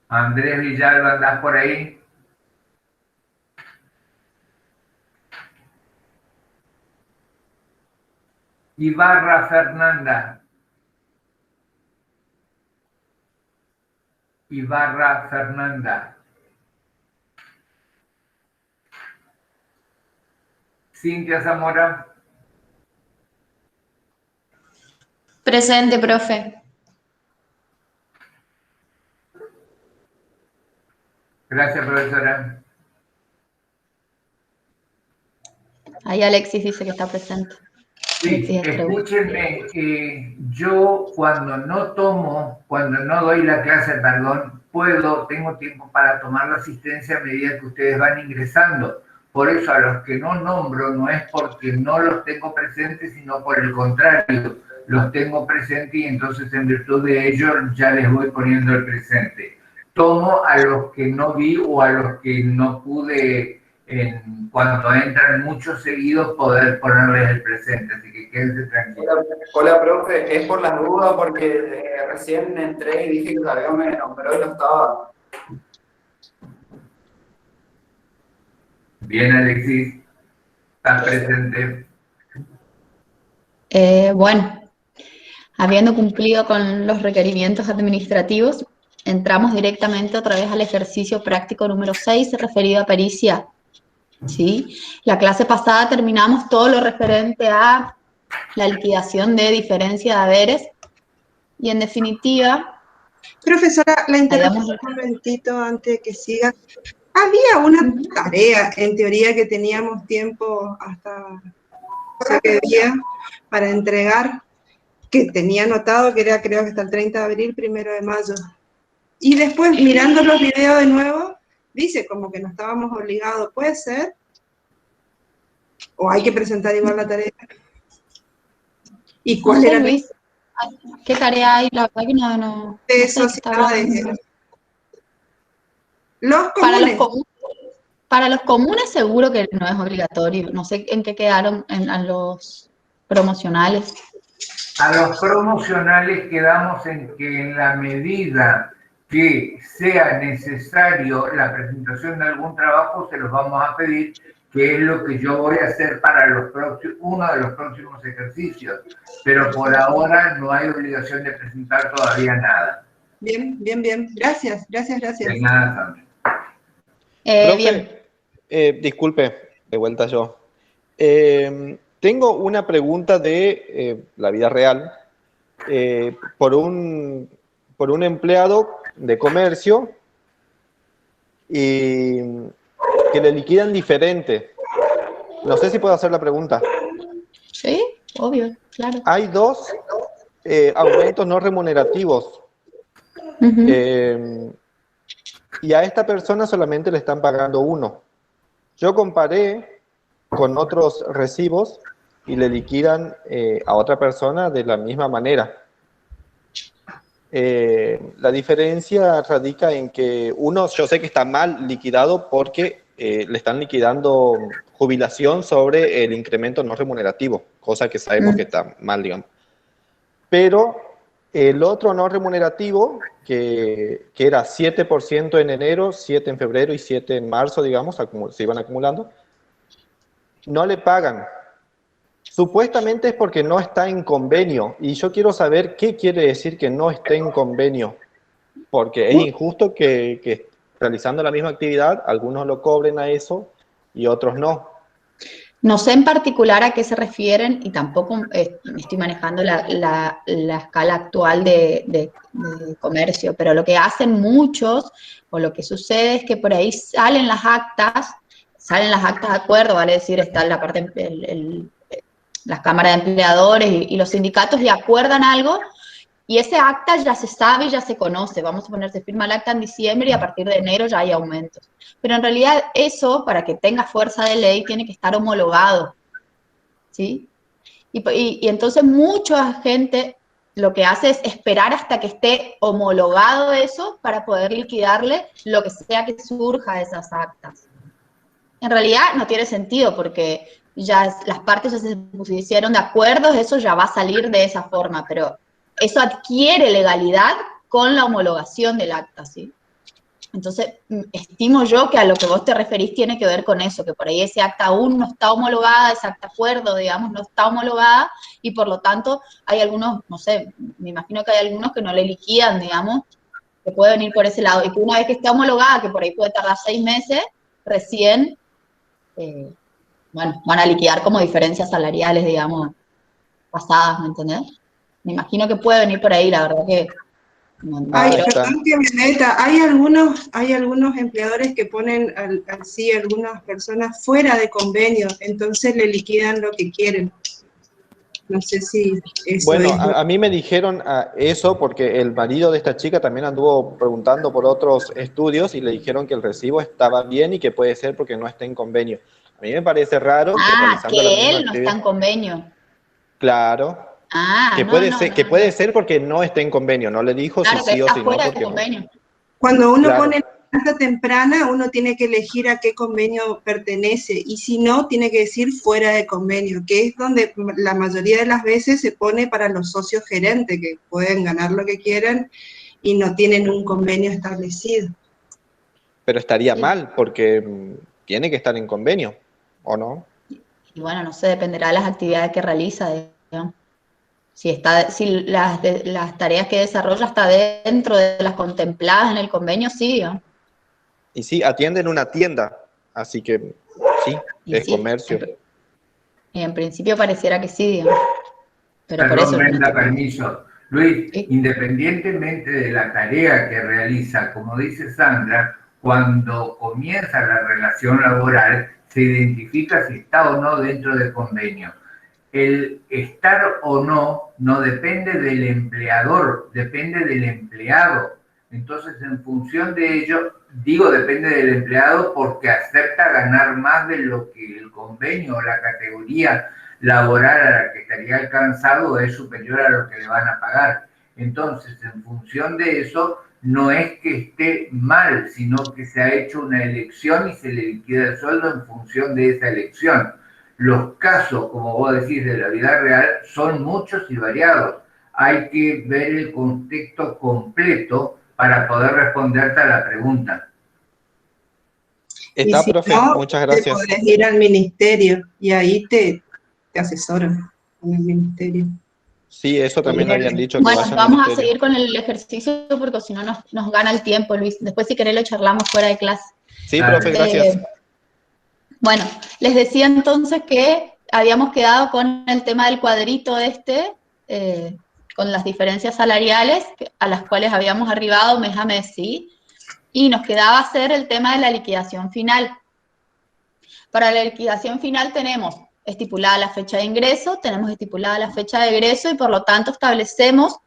Andrés Villalba, ¿andás por ahí? Ibarra Fernanda. Ibarra Fernanda. Cintia Zamora. Presente, profe. Gracias, profesora. Ahí Alexis dice que está presente. Sí, escúchenme, yo cuando no doy la clase, perdón, tengo tiempo para tomar la asistencia a medida que ustedes van ingresando. Por eso a los que no nombro no es porque no los tengo presentes, sino por el contrario, los tengo presentes y entonces en virtud de ello ya les voy poniendo el presente. Tomo a los que no vi o a los que no pude, cuando entran muchos seguidos, poder ponerles el presente, así que quédense tranquilos. Hola, profe, es por las dudas porque recién entré y dije que todavía me nombró y no estaba. Bien, Alexis, estás presente. Bueno, habiendo cumplido con los requerimientos administrativos, entramos directamente otra vez al ejercicio práctico número 6, referido a pericia. ¿Sí? La clase pasada terminamos todo lo referente a la liquidación de diferencia de haberes y en definitiva... Profesora, la interrumpo un momentito antes de que siga. Había una tarea, en teoría, que teníamos tiempo hasta no sé qué día para entregar, que tenía anotado que era, creo que hasta el 30 de abril, 1 de mayo. Y después, mirando los videos de nuevo, dice como que no estábamos obligados. ¿Puede ser? ¿O hay que presentar igual la tarea? ¿Y cuál era? Luis, ¿qué tarea hay? La verdad que no de sé qué está hablando. Los comunes. Para los comunes seguro que no es obligatorio. No sé en qué quedaron en los promocionales. A los promocionales quedamos en que en la medida que sea necesario la presentación de algún trabajo, se los vamos a pedir, que es lo que yo voy a hacer para uno de los próximos ejercicios. Pero por ahora no hay obligación de presentar todavía nada. Bien, bien, bien. Gracias. De nada, Sandra. Profe, disculpe, de vuelta yo. Tengo una pregunta de la vida real. Por un empleado de comercio y que le liquidan diferente. No sé si puedo hacer la pregunta. Sí, obvio, claro. Hay dos aumentos no remunerativos. Y a esta persona solamente le están pagando uno. Yo comparé con otros recibos y le liquidan a otra persona de la misma manera. La diferencia radica en que uno, yo sé que está mal liquidado porque le están liquidando jubilación sobre el incremento no remunerativo, cosa que sabemos que está mal, digamos. Pero el otro no remunerativo, que era 7% en enero, 7 en febrero y 7 en marzo, digamos, se iban acumulando, no le pagan. Supuestamente es porque no está en convenio, y yo quiero saber qué quiere decir que no esté en convenio, porque es injusto que realizando la misma actividad, algunos lo cobren a eso y otros no. No sé en particular a qué se refieren y tampoco estoy manejando la escala actual de comercio, pero lo que hacen muchos, o lo que sucede es que por ahí salen las actas de acuerdo, vale decir, está la parte, las cámaras de empleadores y los sindicatos y acuerdan algo, y ese acta ya se sabe, ya se conoce. Vamos a poner, se firma el acta en diciembre y a partir de enero ya hay aumentos. Pero en realidad eso, para que tenga fuerza de ley, tiene que estar homologado, ¿sí? Y entonces mucha gente lo que hace es esperar hasta que esté homologado eso para poder liquidarle lo que sea que surja de esas actas. En realidad no tiene sentido porque ya las partes ya se pusieron de acuerdo, eso ya va a salir de esa forma, pero eso adquiere legalidad con la homologación del acta, ¿sí? Entonces, estimo yo que a lo que vos te referís tiene que ver con eso, que por ahí ese acta aún no está homologada, ese acta acuerdo, digamos, no está homologada, y por lo tanto hay algunos, no sé, me imagino que hay algunos que no le liquidan, digamos, que puede venir por ese lado, y que una vez que esté homologada, que por ahí puede tardar 6 meses, recién, bueno, van a liquidar como diferencias salariales, digamos, pasadas, ¿me entendés? Me imagino que puede venir por ahí, la verdad que no Ay, quiero... perdón que me meta, hay algunos empleadores que ponen así algunas personas fuera de convenio, entonces le liquidan lo que quieren. No sé si eso Bueno, es... a mí me dijeron eso porque el marido de esta chica también anduvo preguntando por otros estudios y le dijeron que el recibo estaba bien y que puede ser porque no está en convenio. A mí me parece raro que Ah, realizando la que misma él no está actividad, en convenio. claro, Ah, que no. puede ser porque no esté en convenio. No le dijo si Claro que sí o está si no, fuera de porque no. convenio. Cuando uno Claro, pone la alta temprana, uno tiene que elegir a qué convenio pertenece, y si no, tiene que decir fuera de convenio, que es donde la mayoría de las veces se pone para los socios gerentes, que pueden ganar lo que quieran y no tienen un convenio establecido. pero estaría Sí. mal porque tiene que estar en convenio, ¿o no? Y bueno, no sé, dependerá de las actividades que realiza, digamos. Si las tareas que desarrolla está dentro de las contempladas en el convenio, sí, digamos. Y sí, atiende en una tienda, así que sí, Y es sí, comercio. en principio pareciera que sí, digamos. Pero por Perdón, eso no Brenda, estoy... permiso. Luis, ¿sí? independientemente de la tarea que realiza, como dice Sandra, cuando comienza la relación laboral, se identifica si está o no dentro del convenio. El estar o no no depende del empleador, depende del empleado. Entonces, en función de ello, digo depende del empleado porque acepta ganar más de lo que el convenio o la categoría laboral a la que estaría alcanzado es superior a lo que le van a pagar. Entonces, en función de eso, no es que esté mal, sino que se ha hecho una elección y se le liquida el sueldo en función de esa elección. Los casos, como vos decís, de la vida real son muchos y variados. Hay que ver el contexto completo para poder responderte a la pregunta. Y Está, si profe, no, muchas te gracias. podés ir al ministerio y ahí te asesoran en el ministerio. Sí, eso también me habían dicho, que Bueno, vaya al vamos a ministerio. seguir con el ejercicio porque si no nos gana el tiempo, Luis. Después si querés lo charlamos fuera de clase. Sí, profe, gracias. Bueno, les decía entonces que habíamos quedado con el tema del cuadrito con las diferencias salariales a las cuales habíamos arribado mes a mes, ¿sí? Y nos quedaba hacer el tema de la liquidación final. Para la liquidación final tenemos estipulada la fecha de ingreso, tenemos estipulada la fecha de egreso y por lo tanto establecemos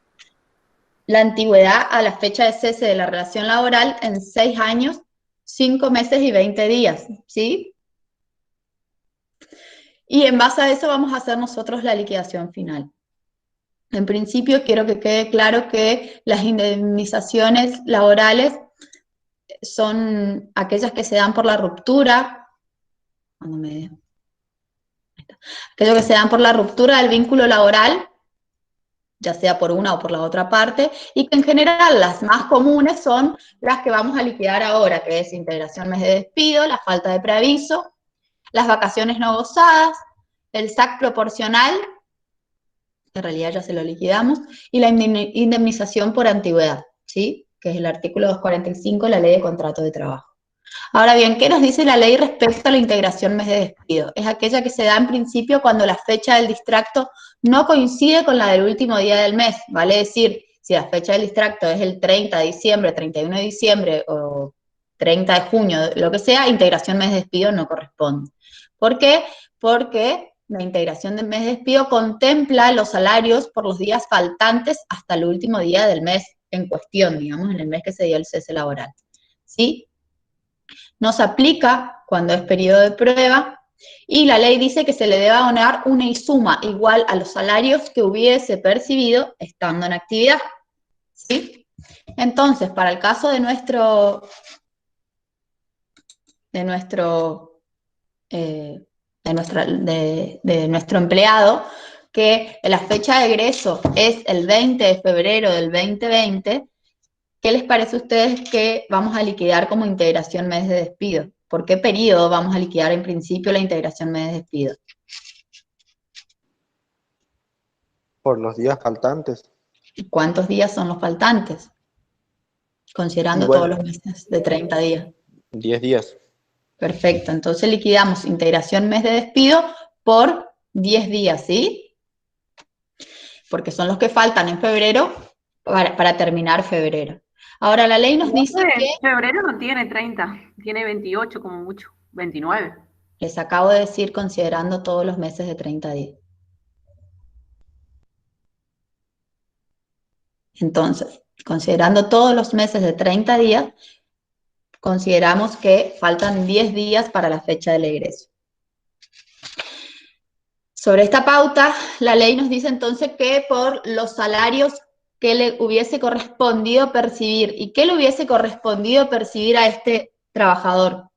la antigüedad a la fecha de cese de la relación laboral en 6 años, 5 meses y 20 días, ¿sí? Y en base a eso vamos a hacer nosotros la liquidación final. En principio quiero que quede claro que las indemnizaciones laborales son aquellas que se dan por la ruptura, aquellos que se dan por la ruptura del vínculo laboral, ya sea por una o por la otra parte, y que en general las más comunes son las que vamos a liquidar ahora, que es integración mes de despido, la falta de preaviso, las vacaciones no gozadas, el SAC proporcional, que en realidad ya se lo liquidamos, y la indemnización por antigüedad, ¿sí? Que es el artículo 245 de la Ley de Contrato de Trabajo. Ahora bien, ¿qué nos dice la ley respecto a la integración mes de despido? Es aquella que se da en principio cuando la fecha del distracto no coincide con la del último día del mes, vale decir, si la fecha del distracto es el 30 de diciembre, 31 de diciembre o 30 de junio, lo que sea, integración mes de despido no corresponde. ¿Por qué? Porque la integración del mes de despido contempla los salarios por los días faltantes hasta el último día del mes en cuestión, digamos, en el mes que se dio el cese laboral, ¿sí? No se aplica cuando es periodo de prueba y la ley dice que se le debe abonar una insuma igual a los salarios que hubiese percibido estando en actividad, ¿sí? Entonces, para el caso de nuestro empleado, que la fecha de egreso es el 20 de febrero del 2020, ¿qué les parece a ustedes que vamos a liquidar como integración mes de despido? ¿Por qué periodo vamos a liquidar en principio la integración mes de despido? Por los días faltantes. ¿Y cuántos días son los faltantes? Y Considerando todos bueno, los meses de 30 días. 10 días. Perfecto, entonces liquidamos integración mes de despido por 10 días, ¿sí? Porque son los que faltan en febrero para terminar febrero. Ahora, la ley nos dice que... Febrero no tiene 30, tiene 28 como mucho, 29. Les acabo de decir considerando todos los meses de 30 días. Entonces, considerando todos los meses de 30 días, consideramos que faltan 10 días para la fecha del egreso. Sobre esta pauta, la ley nos dice entonces que por los salarios que le hubiese correspondido percibir, ¿y qué le hubiese correspondido percibir a este trabajador?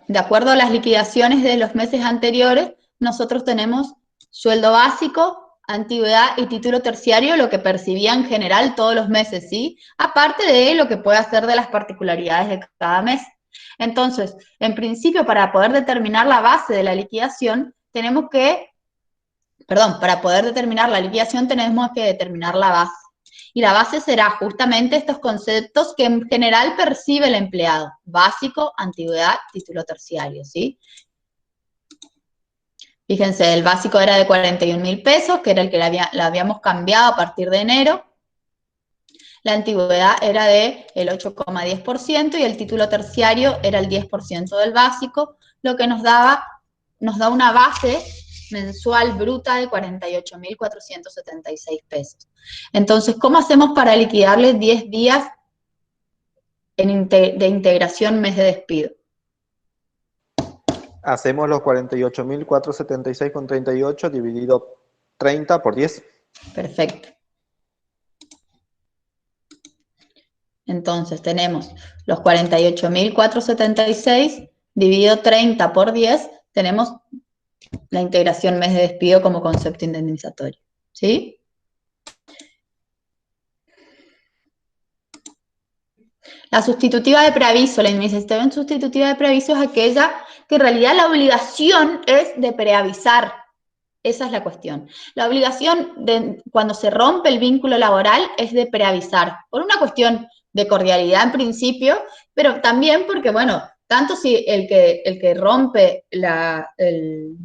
De acuerdo a las liquidaciones de los meses anteriores, nosotros tenemos sueldo básico, antigüedad y título terciario, lo que percibía en general todos los meses, ¿sí? Aparte de lo que puede hacer de las particularidades de cada mes. Entonces, en principio, para poder determinar la base de la liquidación, tenemos que, para poder determinar la liquidación tenemos que determinar la base. Y la base será justamente estos conceptos que en general percibe el empleado. Básico, antigüedad, título terciario, ¿sí? Fíjense, el básico era de 41.000 pesos, que era el que la habíamos cambiado a partir de enero. La antigüedad era del 8,10% y el título terciario era el 10% del básico, lo que nos da una base mensual bruta de 48.476 pesos. Entonces, ¿cómo hacemos para liquidarles 10 días de integración mes de despido? Hacemos los 48.476,38 dividido 30 por 10. Perfecto. Entonces tenemos los 48.476 dividido 30 por 10, tenemos la integración mes de despido como concepto indemnizatorio, ¿sí? La sustitutiva de preaviso, la indemnización sustitutiva de preaviso es aquella que en realidad la obligación es de preavisar. Esa es la cuestión. La obligación cuando se rompe el vínculo laboral es de preavisar, por una cuestión de cordialidad en principio, pero también porque, bueno, tanto si el que rompe el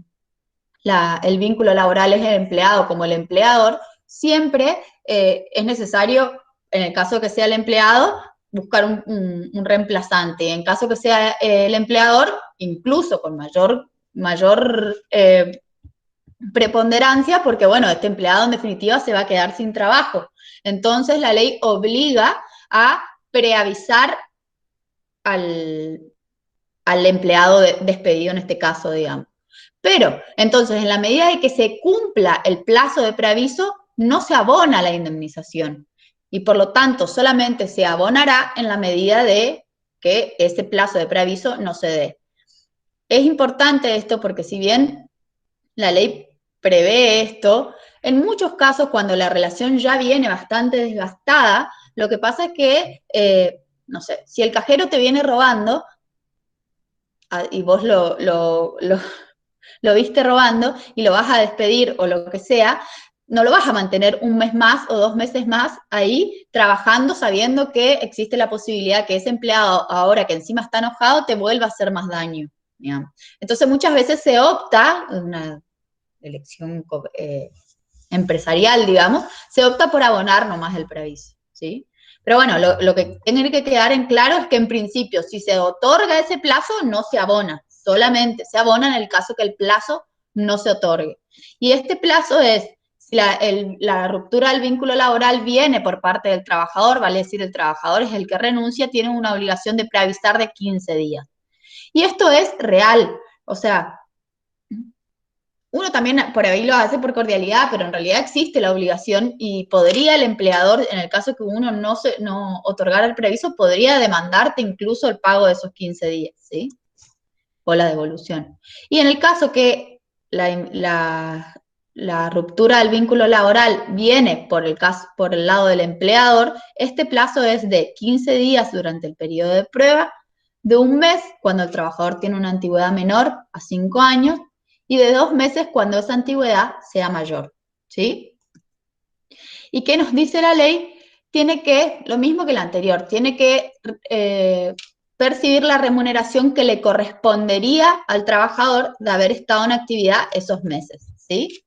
vínculo laboral es el empleado como el empleador, siempre es necesario, en el caso que sea el empleado, buscar un reemplazante. En caso que sea el empleador, incluso con mayor preponderancia, porque, bueno, este empleado en definitiva se va a quedar sin trabajo. Entonces, la ley obliga a preavisar al empleado despedido en este caso, digamos. Pero, entonces, en la medida de que se cumpla el plazo de preaviso, no se abona la indemnización. Y por lo tanto, solamente se abonará en la medida de que ese plazo de preaviso no se dé. Es importante esto porque si bien la ley prevé esto, en muchos casos cuando la relación ya viene bastante desgastada, lo que pasa es que, no sé, si el cajero te viene robando y vos lo viste robando y lo vas a despedir o lo que sea, no lo vas a mantener un mes más o 2 meses más ahí trabajando sabiendo que existe la posibilidad que ese empleado, ahora que encima está enojado, te vuelva a hacer más daño, digamos. Entonces muchas veces se opta, una elección empresarial, digamos, se opta por abonar nomás el preaviso, ¿sí? Pero bueno, lo que tiene que quedar en claro es que en principio, si se otorga ese plazo, no se abona, solamente se abona en el caso que el plazo no se otorgue. Y este plazo es, si la ruptura del vínculo laboral viene por parte del trabajador, vale decir, el trabajador es el que renuncia, tiene una obligación de preavisar de 15 días. Y esto es real, o sea, uno también por ahí lo hace por cordialidad, pero en realidad existe la obligación y podría el empleador, en el caso que uno no otorgara el preaviso, podría demandarte incluso el pago de esos 15 días, ¿sí? O la devolución. Y en el caso que la ruptura del vínculo laboral viene por el lado del empleador, este plazo es de 15 días durante el periodo de prueba, de 1 mes cuando el trabajador tiene una antigüedad menor a 5 años y de 2 meses cuando esa antigüedad sea mayor, ¿sí? ¿Y qué nos dice la ley? Tiene que, lo mismo que la anterior, tiene que percibir la remuneración que le correspondería al trabajador de haber estado en actividad esos meses, ¿sí?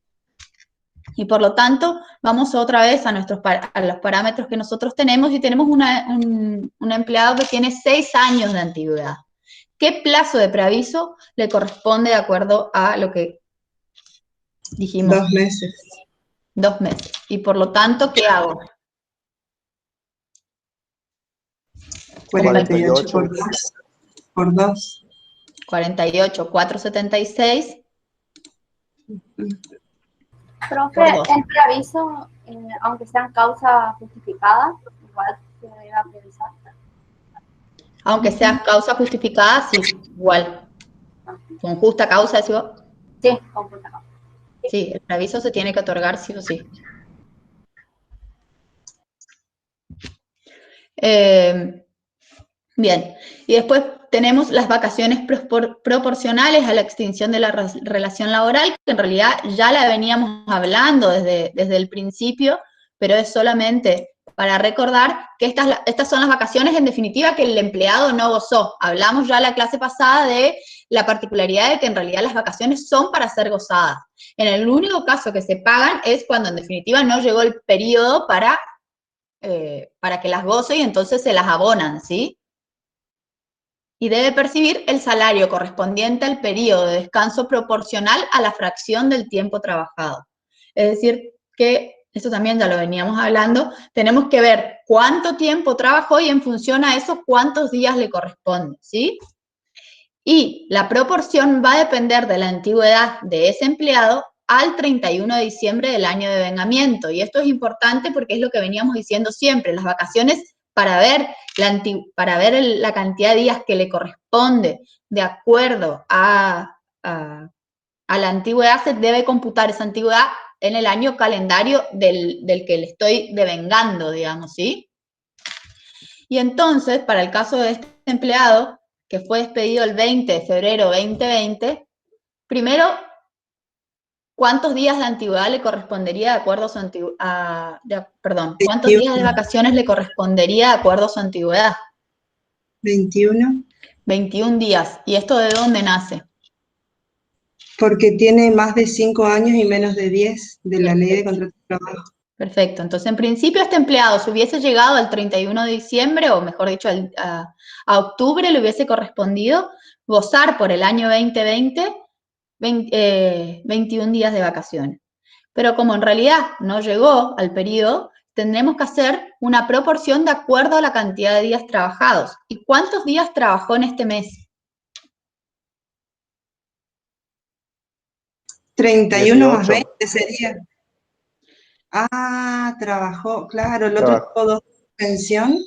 Y por lo tanto, vamos otra vez a los parámetros que nosotros tenemos y tenemos un empleado que tiene 6 años de antigüedad. ¿Qué plazo de preaviso le corresponde de acuerdo a lo que dijimos? 2 meses. 2 meses. Y por lo tanto, ¿qué hago? 48 por 2. 48, 476. Profe, el preaviso, aunque sean causa justificada, igual se debe preavisar. Aunque sea causa justificada, sí, igual. Con justa causa, ¿decís vos? Sí, con justa causa. Sí, el preaviso se tiene que otorgar sí o sí. Bien, y después tenemos las vacaciones proporcionales a la extinción de la relación laboral, que en realidad ya la veníamos hablando desde el principio, pero es solamente para recordar que estas son las vacaciones en definitiva que el empleado no gozó. Hablamos ya la clase pasada de la particularidad de que en realidad las vacaciones son para ser gozadas. En el único caso que se pagan es cuando en definitiva no llegó el periodo para que las goce y entonces se las abonan, ¿sí? Y debe percibir el salario correspondiente al periodo de descanso proporcional a la fracción del tiempo trabajado. Es decir, que, esto también ya lo veníamos hablando, tenemos que ver cuánto tiempo trabajó y en función a eso cuántos días le corresponde, ¿sí? Y la proporción va a depender de la antigüedad de ese empleado al 31 de diciembre del año de vengamiento. Y esto es importante porque es lo que veníamos diciendo siempre, las vacaciones para ver la cantidad de días que le corresponde de acuerdo a la antigüedad, se debe computar esa antigüedad en el año calendario del que le estoy devengando, digamos, ¿sí? Y entonces, para el caso de este empleado, que fue despedido el 20 de febrero 2020, primero, ¿cuántos días de antigüedad le correspondería de acuerdo a su antigüedad? ¿Cuántos días de vacaciones le correspondería de acuerdo a su antigüedad? 21. 21 días. ¿Y esto de dónde nace? Porque tiene más de 5 años y menos de 10 de la ley de contrato de trabajo. Perfecto. Entonces, en principio, este empleado, si hubiese llegado al 31 de diciembre, o mejor dicho, a octubre, le hubiese correspondido gozar por el año 2020 21 días de vacaciones. Pero como en realidad no llegó al periodo, tendremos que hacer una proporción de acuerdo a la cantidad de días trabajados. ¿Y cuántos días trabajó en este mes? 31 más 20 sería. Ah, trabajó, claro, el otro tuvo 2 pensión.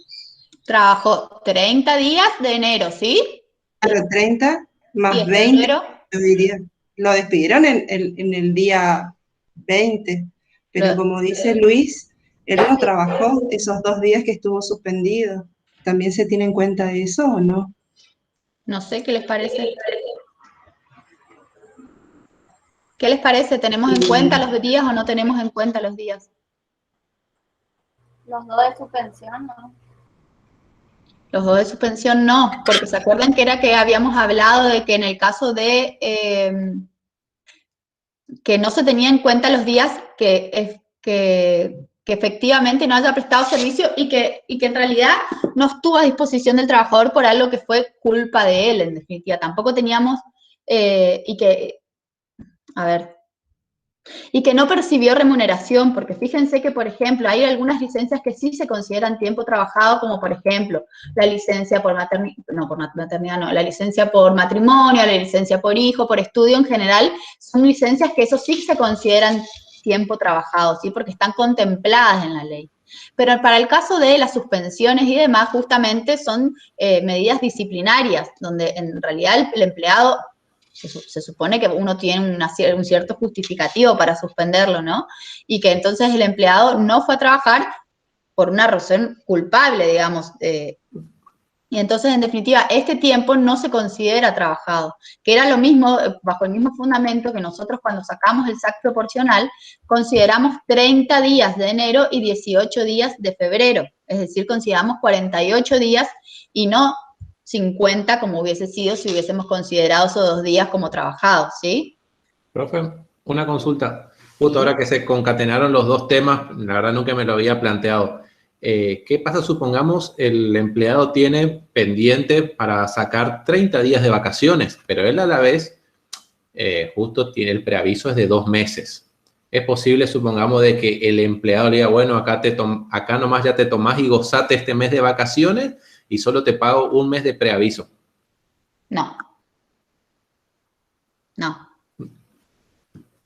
Trabajó 30 días de enero, ¿sí? Claro, 30 más 20, febrero, yo diría. Lo despidieron en el día 20, pero como dice Luis, él no trabajó esos 2 días que estuvo suspendido. ¿También se tiene en cuenta eso o no? No sé, ¿qué les parece? ¿Qué les parece? ¿Tenemos en cuenta los días o no tenemos en cuenta los días? Los 2 de suspensión, ¿no? Los 2 de suspensión no, porque se acuerdan que era que habíamos hablado de que en el caso de que no se tenía en cuenta los días que efectivamente no haya prestado servicio y que en realidad no estuvo a disposición del trabajador por algo que fue culpa de él, en definitiva. Tampoco teníamos, y que no percibió remuneración, porque fíjense que, por ejemplo, hay algunas licencias que sí se consideran tiempo trabajado, como por ejemplo, la licencia por maternidad, la licencia por matrimonio, la licencia por hijo, por estudio en general, son licencias que eso sí se consideran tiempo trabajado, ¿sí? Porque están contempladas en la ley. Pero para el caso de las suspensiones y demás, justamente son medidas disciplinarias, donde en realidad el empleado se supone que uno tiene un cierto justificativo para suspenderlo, ¿no? Y que entonces el empleado no fue a trabajar por una razón culpable, digamos, y entonces, en definitiva, este tiempo no se considera trabajado, que era lo mismo, bajo el mismo fundamento que nosotros cuando sacamos el SAC proporcional, consideramos 30 días de enero y 18 días de febrero, es decir, consideramos 48 días y no 50 como hubiese sido si hubiésemos considerado esos 2 días como trabajados, ¿sí? Profe, una consulta. Justo ahora que se concatenaron los dos temas, la verdad nunca me lo había planteado. ¿Qué pasa? Supongamos el empleado tiene pendiente para sacar 30 días de vacaciones, pero él a la vez justo tiene el preaviso es de 2 meses. Es posible, supongamos, de que el empleado le diga, bueno, acá nomás ya te tomás y gozate este mes de vacaciones y solo te pago 1 mes de preaviso. No. No.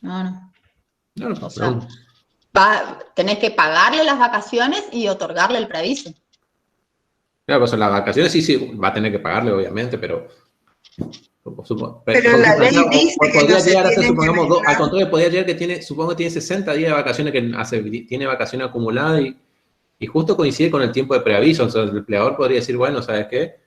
No. O sea, tenés que pagarle las vacaciones y otorgarle el preaviso. Claro, pues las vacaciones sí, va a tener que pagarle, obviamente, pero Pero la ley dice que no se tienen que mezclar. Al contrario, podría llegar que supongo que tiene 60 días de vacaciones, que tiene vacaciones acumuladas y justo coincide con el tiempo de preaviso. Entonces el empleador podría decir, bueno, ¿sabes qué?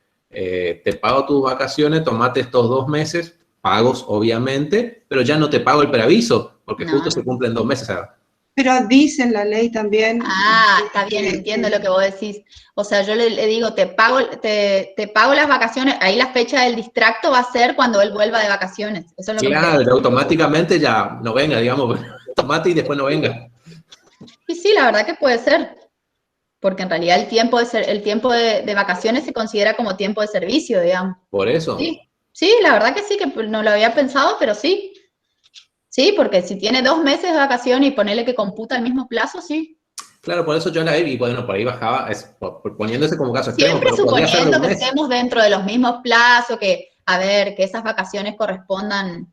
Te pago tus vacaciones, tomate estos 2 meses, pagos obviamente, pero ya no te pago el preaviso, porque justo se cumplen 2 meses. ¿Sabes? Pero dice en la ley también. Ah, está bien, entiendo lo que vos decís. O sea, yo le digo, te pago las vacaciones, ahí la fecha del distracto va a ser cuando él vuelva de vacaciones. Eso es lo claro, automáticamente ya no venga, digamos, tomate y después no venga. Sí, la verdad que puede ser. Porque en realidad el tiempo de vacaciones se considera como tiempo de servicio, digamos. Por eso. Sí, la verdad que sí, que no lo había pensado, pero sí. Sí, porque si tiene 2 meses de vacaciones y ponerle que computa el mismo plazo, sí. Claro, por eso yo la vi y bueno, por ahí bajaba, poniéndose como caso extremo. Siempre suponiendo que estemos dentro de los mismos plazos, que esas vacaciones correspondan,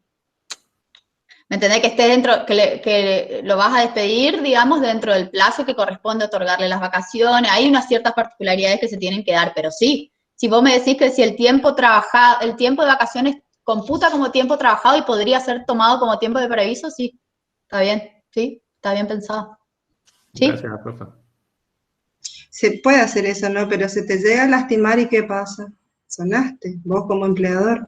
¿me entendés? Que esté dentro, que lo vas a despedir, digamos, dentro del plazo que corresponde otorgarle las vacaciones. Hay unas ciertas particularidades que se tienen que dar, pero sí. Si vos me decís que si el tiempo de vacaciones computa como tiempo trabajado y podría ser tomado como tiempo de preaviso, sí, está bien, sí, está bien pensado. ¿Sí? Gracias, profe. Se puede hacer eso, ¿no? Pero se te llega a lastimar y ¿qué pasa? Sonaste, vos como empleador.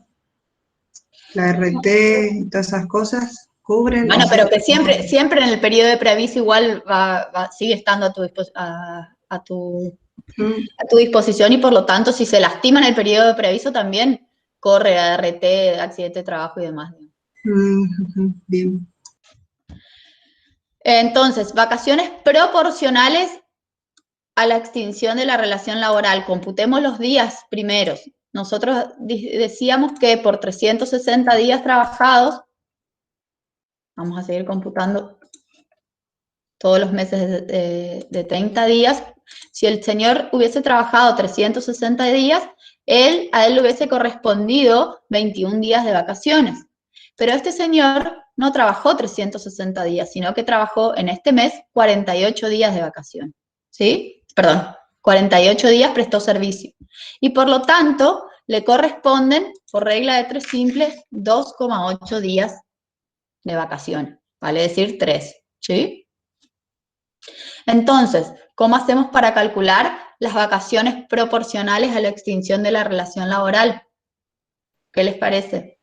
La RT y todas esas cosas cubren. Bueno, pero que siempre en el periodo de preaviso igual sigue estando a tu disposición y por lo tanto si se lastima en el periodo de preaviso también corre a RT, accidente de trabajo y demás. Bien. Entonces, vacaciones proporcionales a la extinción de la relación laboral. Computemos los días primeros. Nosotros decíamos que por 360 días trabajados, vamos a seguir computando todos los meses de 30 días, si el señor hubiese trabajado 360 días, a él le hubiese correspondido 21 días de vacaciones. Pero este señor no trabajó 360 días, sino que trabajó en este mes 48 días de vacaciones. ¿Sí? Perdón, 48 días prestó servicio. Y por lo tanto, le corresponden, por regla de 3 simples, 2,8 días de vacaciones. Vale decir 3. ¿Sí? Entonces, ¿cómo hacemos para calcular las vacaciones proporcionales a la extinción de la relación laboral? ¿Qué les parece?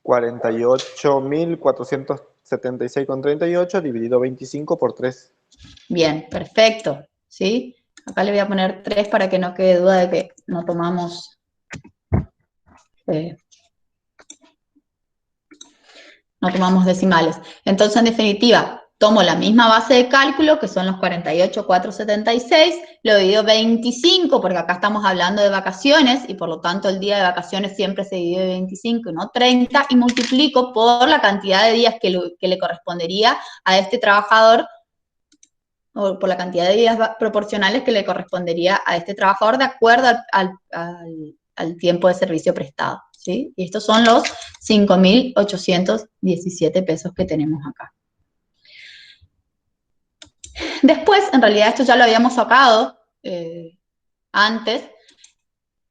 48.476,38 dividido 25 por 3. Bien, perfecto. ¿Sí? Acá le voy a poner 3 para que no quede duda de que no tomamos decimales. Entonces, en definitiva, tomo la misma base de cálculo, que son los 48,476, lo divido 25, porque acá estamos hablando de vacaciones, y por lo tanto el día de vacaciones siempre se divide 25 y no 30, y multiplico por la cantidad de días que le correspondería a este trabajador, o por la cantidad de días proporcionales que le correspondería a este trabajador de acuerdo al tiempo de servicio prestado. ¿Sí? Y estos son los 5.817 pesos que tenemos acá. Después, en realidad esto ya lo habíamos sacado antes,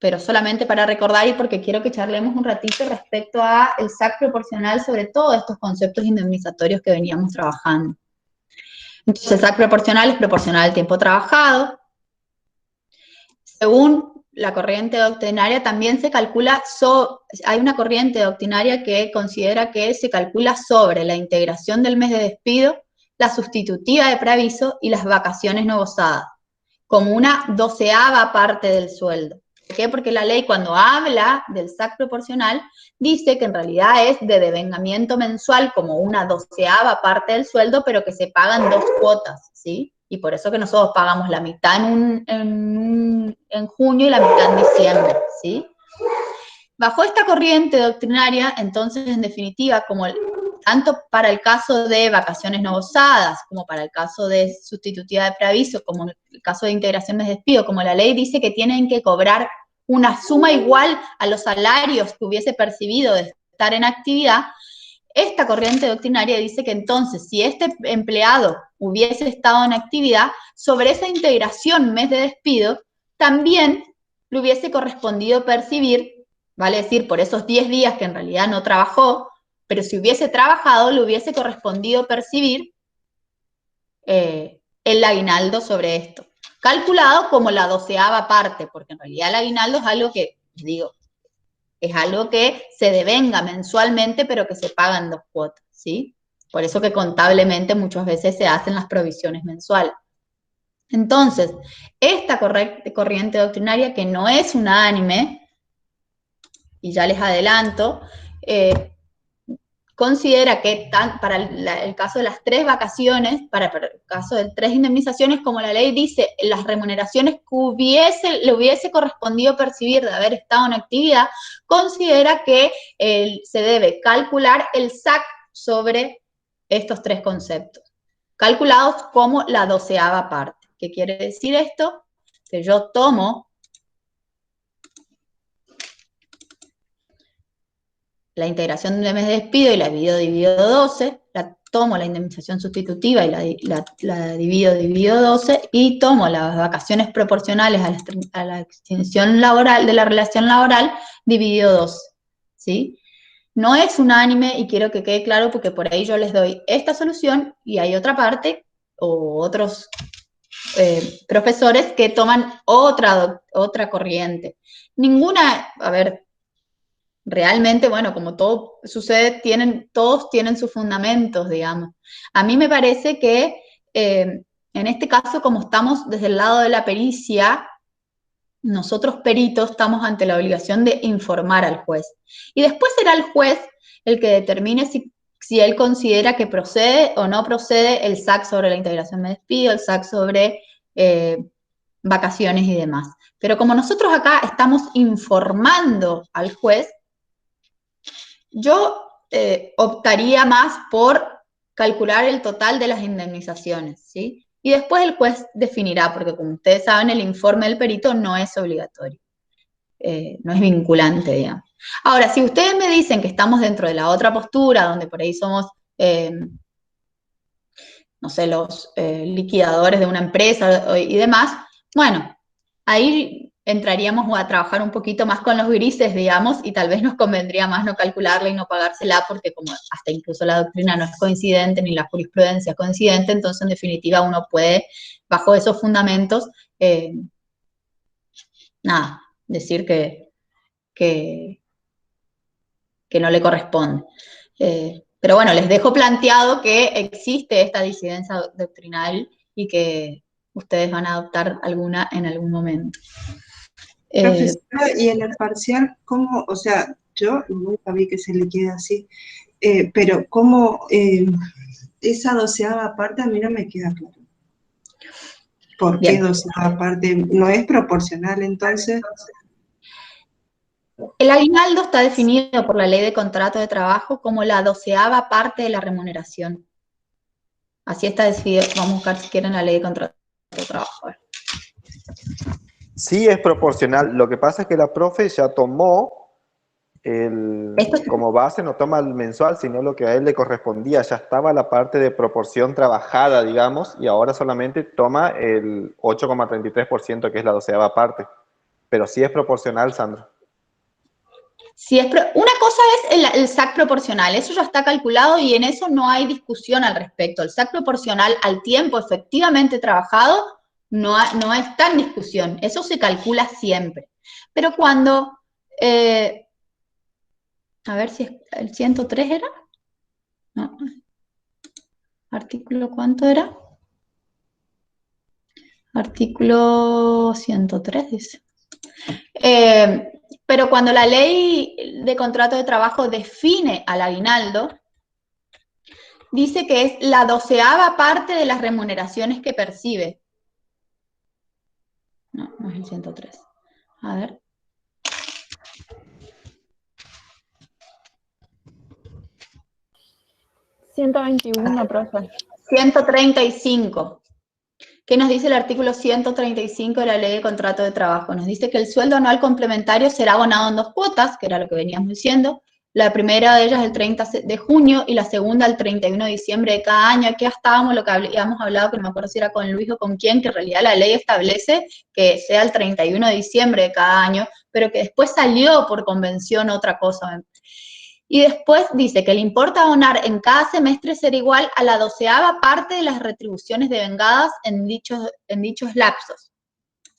pero solamente para recordar y porque quiero que charlemos un ratito respecto a el SAC proporcional sobre todos estos conceptos indemnizatorios que veníamos trabajando. Entonces, el SAC proporcional es proporcional al tiempo trabajado. Según la corriente doctrinaria, también se calcula, hay una corriente doctrinaria que considera que se calcula sobre la integración del mes de despido, la sustitutiva de preaviso y las vacaciones no gozadas, como una 12ª parte del sueldo. ¿Por qué? Porque la ley, cuando habla del SAC proporcional, dice que en realidad es de devengamiento mensual como una 12ª parte del sueldo, pero que se pagan 2 cuotas, ¿sí? Y por eso que nosotros pagamos la mitad en junio y la mitad en diciembre, ¿sí? Bajo esta corriente doctrinaria, entonces, en definitiva, como tanto para el caso de vacaciones no gozadas, como para el caso de sustitutiva de preaviso, como el caso de integración de despido, como la ley dice que tienen que cobrar una suma igual a los salarios que hubiese percibido de estar en actividad, esta corriente doctrinaria dice que entonces, si este empleado hubiese estado en actividad, sobre esa integración mes de despido, también le hubiese correspondido percibir, vale decir, por esos 10 días que en realidad no trabajó, pero si hubiese trabajado, le hubiese correspondido percibir el aguinaldo sobre esto, calculado como la 12ª parte, porque en realidad el aguinaldo es algo que, digo, es algo que se devenga mensualmente, pero que se pagan 2 cuotas, ¿sí? Por eso que contablemente muchas veces se hacen las provisiones mensuales. Entonces, esta corriente doctrinaria, que no es unánime, y ya les adelanto, considera que para el caso de las 3 vacaciones, para el caso de 3 indemnizaciones, como la ley dice, las remuneraciones que le hubiese correspondido percibir de haber estado en actividad, considera que se debe calcular el SAC sobre estos 3 conceptos, calculados como la 12ª parte. ¿Qué quiere decir esto? Que yo tomo la integración de mes de despido y la divido 12, tomo la indemnización sustitutiva y la divido 12, y tomo las vacaciones proporcionales a la extinción laboral de la relación laboral, dividido 12, ¿sí? No es unánime y quiero que quede claro porque por ahí yo les doy esta solución y hay otra parte o otros profesores que toman otra corriente. Ninguna, a ver, realmente, bueno, como todo sucede, todos tienen sus fundamentos, digamos. A mí me parece que en este caso, como estamos desde el lado de la pericia, nosotros peritos estamos ante la obligación de informar al juez. Y después será el juez el que determine si él considera que procede o no procede el SAC sobre la integración de despido, el SAC sobre vacaciones y demás. Pero como nosotros acá estamos informando al juez, yo optaría más por calcular el total de las indemnizaciones, ¿sí? Y después el juez definirá, porque como ustedes saben, el informe del perito no es obligatorio, no es vinculante, digamos. Ahora, si ustedes me dicen que estamos dentro de la otra postura, donde por ahí somos, no sé, los liquidadores de una empresa y demás, bueno, ahí entraríamos a trabajar un poquito más con los grises, digamos, y tal vez nos convendría más no calcularla y no pagársela, porque como hasta incluso la doctrina no es coincidente, ni la jurisprudencia es coincidente, entonces en definitiva uno puede, bajo esos fundamentos, nada, decir que no le corresponde. Pero bueno, les dejo planteado que existe esta disidencia doctrinal y que ustedes van a adoptar alguna en algún momento. Profesora, y en el parcial, ¿cómo? O sea, yo nunca vi que se le quede así, pero ¿cómo esa 12ª parte a mí no me queda claro? ¿Por qué 12ª parte? ¿No es proporcional entonces? El aguinaldo está definido por la ley de contrato de trabajo como la 12ª parte de la remuneración. Así está decidido. Vamos a buscar si quieren la ley de contrato de trabajo. Sí es proporcional. Lo que pasa es que la profe ya tomó como base, no toma el mensual, sino lo que a él le correspondía. Ya estaba la parte de proporción trabajada, digamos, y ahora solamente toma el 8,33%, que es la 12ª parte. Pero sí es proporcional, Sandra. Si es una cosa es el SAC proporcional, eso ya está calculado y en eso no hay discusión al respecto. El SAC proporcional al tiempo efectivamente trabajado no está en discusión, eso se calcula siempre. Pero cuando, a ver si es el 103 era, no, artículo ¿cuánto era? Artículo 103 dice. Pero cuando la ley de contrato de trabajo define al aguinaldo, dice que es la 12ª parte de las remuneraciones que percibe. No, no es el 103. A ver. ¿121, profe? 135. ¿Qué nos dice el artículo 135 de la Ley de Contrato de Trabajo? Nos dice que el sueldo anual complementario será abonado en 2 cuotas, que era lo que veníamos diciendo. La primera de ellas el 30 de junio y la segunda el 31 de diciembre de cada año. Aquí estábamos lo que habíamos hablado, que no me acuerdo si era con Luis o con quién, que en realidad la ley establece que sea el 31 de diciembre de cada año, pero que después salió por convención otra cosa. Y después dice que el importe a abonar en cada semestre será igual a la 12ª parte de las retribuciones devengadas en dichos lapsos,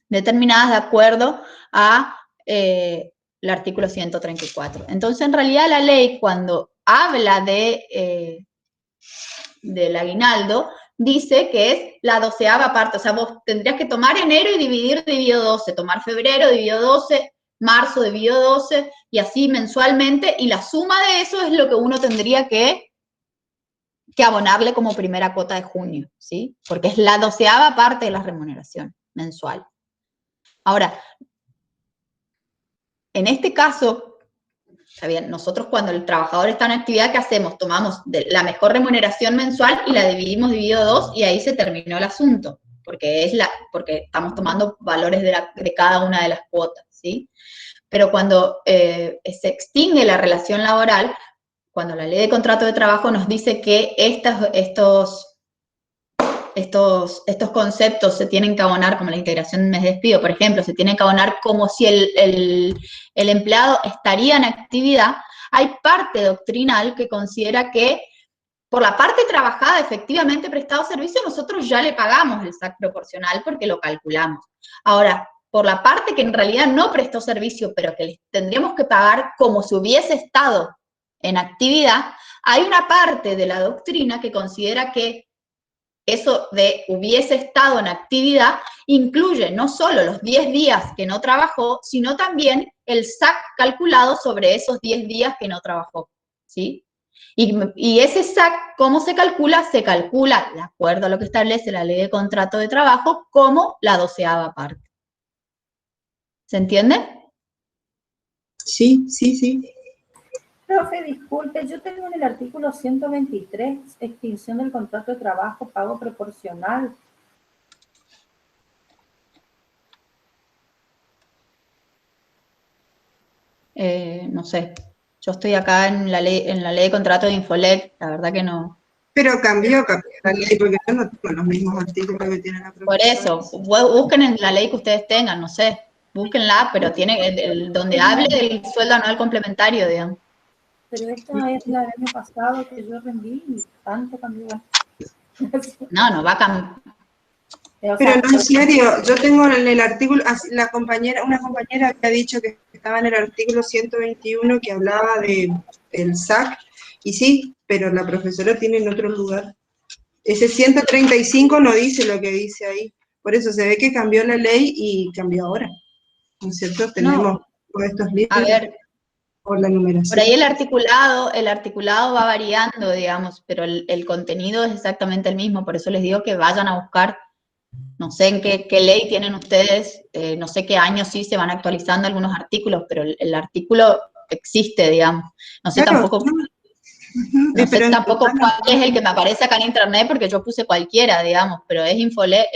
determinadas de acuerdo a el artículo 134. Entonces, en realidad, la ley, cuando habla del aguinaldo, dice que es la 12ª parte. O sea, vos tendrías que tomar enero y dividido 12, tomar febrero, dividido 12, marzo dividido 12, y así mensualmente, y la suma de eso es lo que uno tendría que abonarle como primera cuota de junio, ¿sí? Porque es la 12ª parte de la remuneración mensual. Ahora, en este caso, está bien, nosotros cuando el trabajador está en actividad, ¿qué hacemos? Tomamos la mejor remuneración mensual y la dividimos dividido 2 y ahí se terminó el asunto, porque estamos tomando valores de cada una de las cuotas, ¿sí? Pero cuando se extingue la relación laboral, cuando la ley de contrato de trabajo nos dice que estos conceptos se tienen que abonar, como la integración de un mes de despido, por ejemplo, se tienen que abonar como si el empleado estaría en actividad, hay parte doctrinal que considera que por la parte trabajada, efectivamente prestado servicio, nosotros ya le pagamos el SAC proporcional porque lo calculamos. Ahora, por la parte que en realidad no prestó servicio, pero que les tendríamos que pagar como si hubiese estado en actividad, hay una parte de la doctrina que considera que eso de hubiese estado en actividad incluye no solo los 10 días que no trabajó, sino también el SAC calculado sobre esos 10 días que no trabajó, ¿sí? Y ese SAC, ¿cómo se calcula? Se calcula, de acuerdo a lo que establece la ley de contrato de trabajo, como la 12ª parte. ¿Se entiende? Sí, sí, sí. Profe, disculpe, yo tengo en el artículo 123, extinción del contrato de trabajo, pago proporcional. No sé, yo estoy acá en la ley de contrato de Infolec, la verdad que no. Pero cambió la ley, porque yo no tengo los mismos artículos que tiene la profesora. Por eso, busquen en la ley que ustedes tengan, no sé, búsquenla, pero tiene donde hable del sueldo anual complementario, digamos. Pero esta es la del año pasado que yo rendí y tanto cambió. No va a cambiar. Pero no, en serio, yo tengo en el artículo, una compañera había dicho que estaba en el artículo 121 que hablaba del SAC, y sí, pero la profesora tiene en otro lugar. Ese 135 no dice lo que dice ahí, por eso se ve que cambió la ley y cambió ahora, ¿no es cierto? Tenemos todos estos libros. A ver, por la numeración. Por ahí el articulado va variando, digamos, pero el contenido es exactamente el mismo, por eso les digo que vayan a buscar. No sé en qué ley tienen ustedes, no sé qué años sí se van actualizando algunos artículos, pero el artículo existe, digamos. No sé claro, tampoco, no sé tampoco cuál es el que me aparece acá en internet, porque yo puse cualquiera, digamos, pero es Infolec,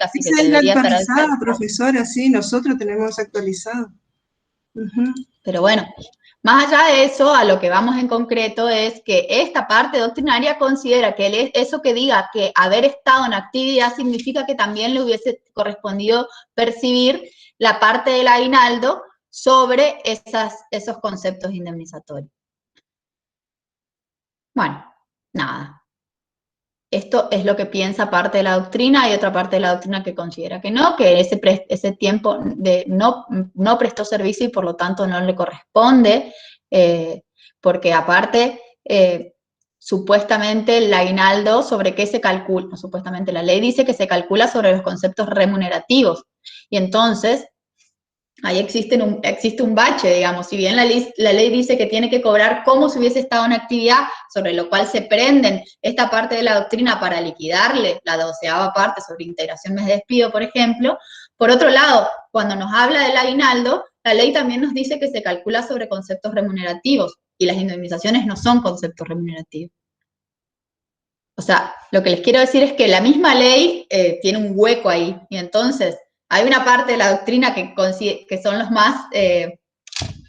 así que esa debería es la estar actualizada, profesora, sí, nosotros tenemos actualizado. Pero bueno, más allá de eso, a lo que vamos en concreto es que esta parte doctrinaria considera que eso que diga que haber estado en actividad significa que también le hubiese correspondido percibir la parte del aguinaldo sobre esos conceptos indemnizatorios. Bueno, nada. Esto es lo que piensa parte de la doctrina. Hay otra parte de la doctrina que considera que no, que ese tiempo no prestó servicio y por lo tanto no le corresponde, porque aparte, supuestamente el aguinaldo, ¿sobre qué se calcula? No, supuestamente la ley dice que se calcula sobre los conceptos remunerativos. Y entonces, ahí existe un bache, digamos. Si bien la ley dice que tiene que cobrar como si hubiese estado en actividad, sobre lo cual se prenden esta parte de la doctrina para liquidarle la 12ª parte sobre integración mes de despido, por ejemplo. Por otro lado, cuando nos habla del aguinaldo, la ley también nos dice que se calcula sobre conceptos remunerativos, y las indemnizaciones no son conceptos remunerativos. O sea, lo que les quiero decir es que la misma ley tiene un hueco ahí, y entonces hay una parte de la doctrina que son los más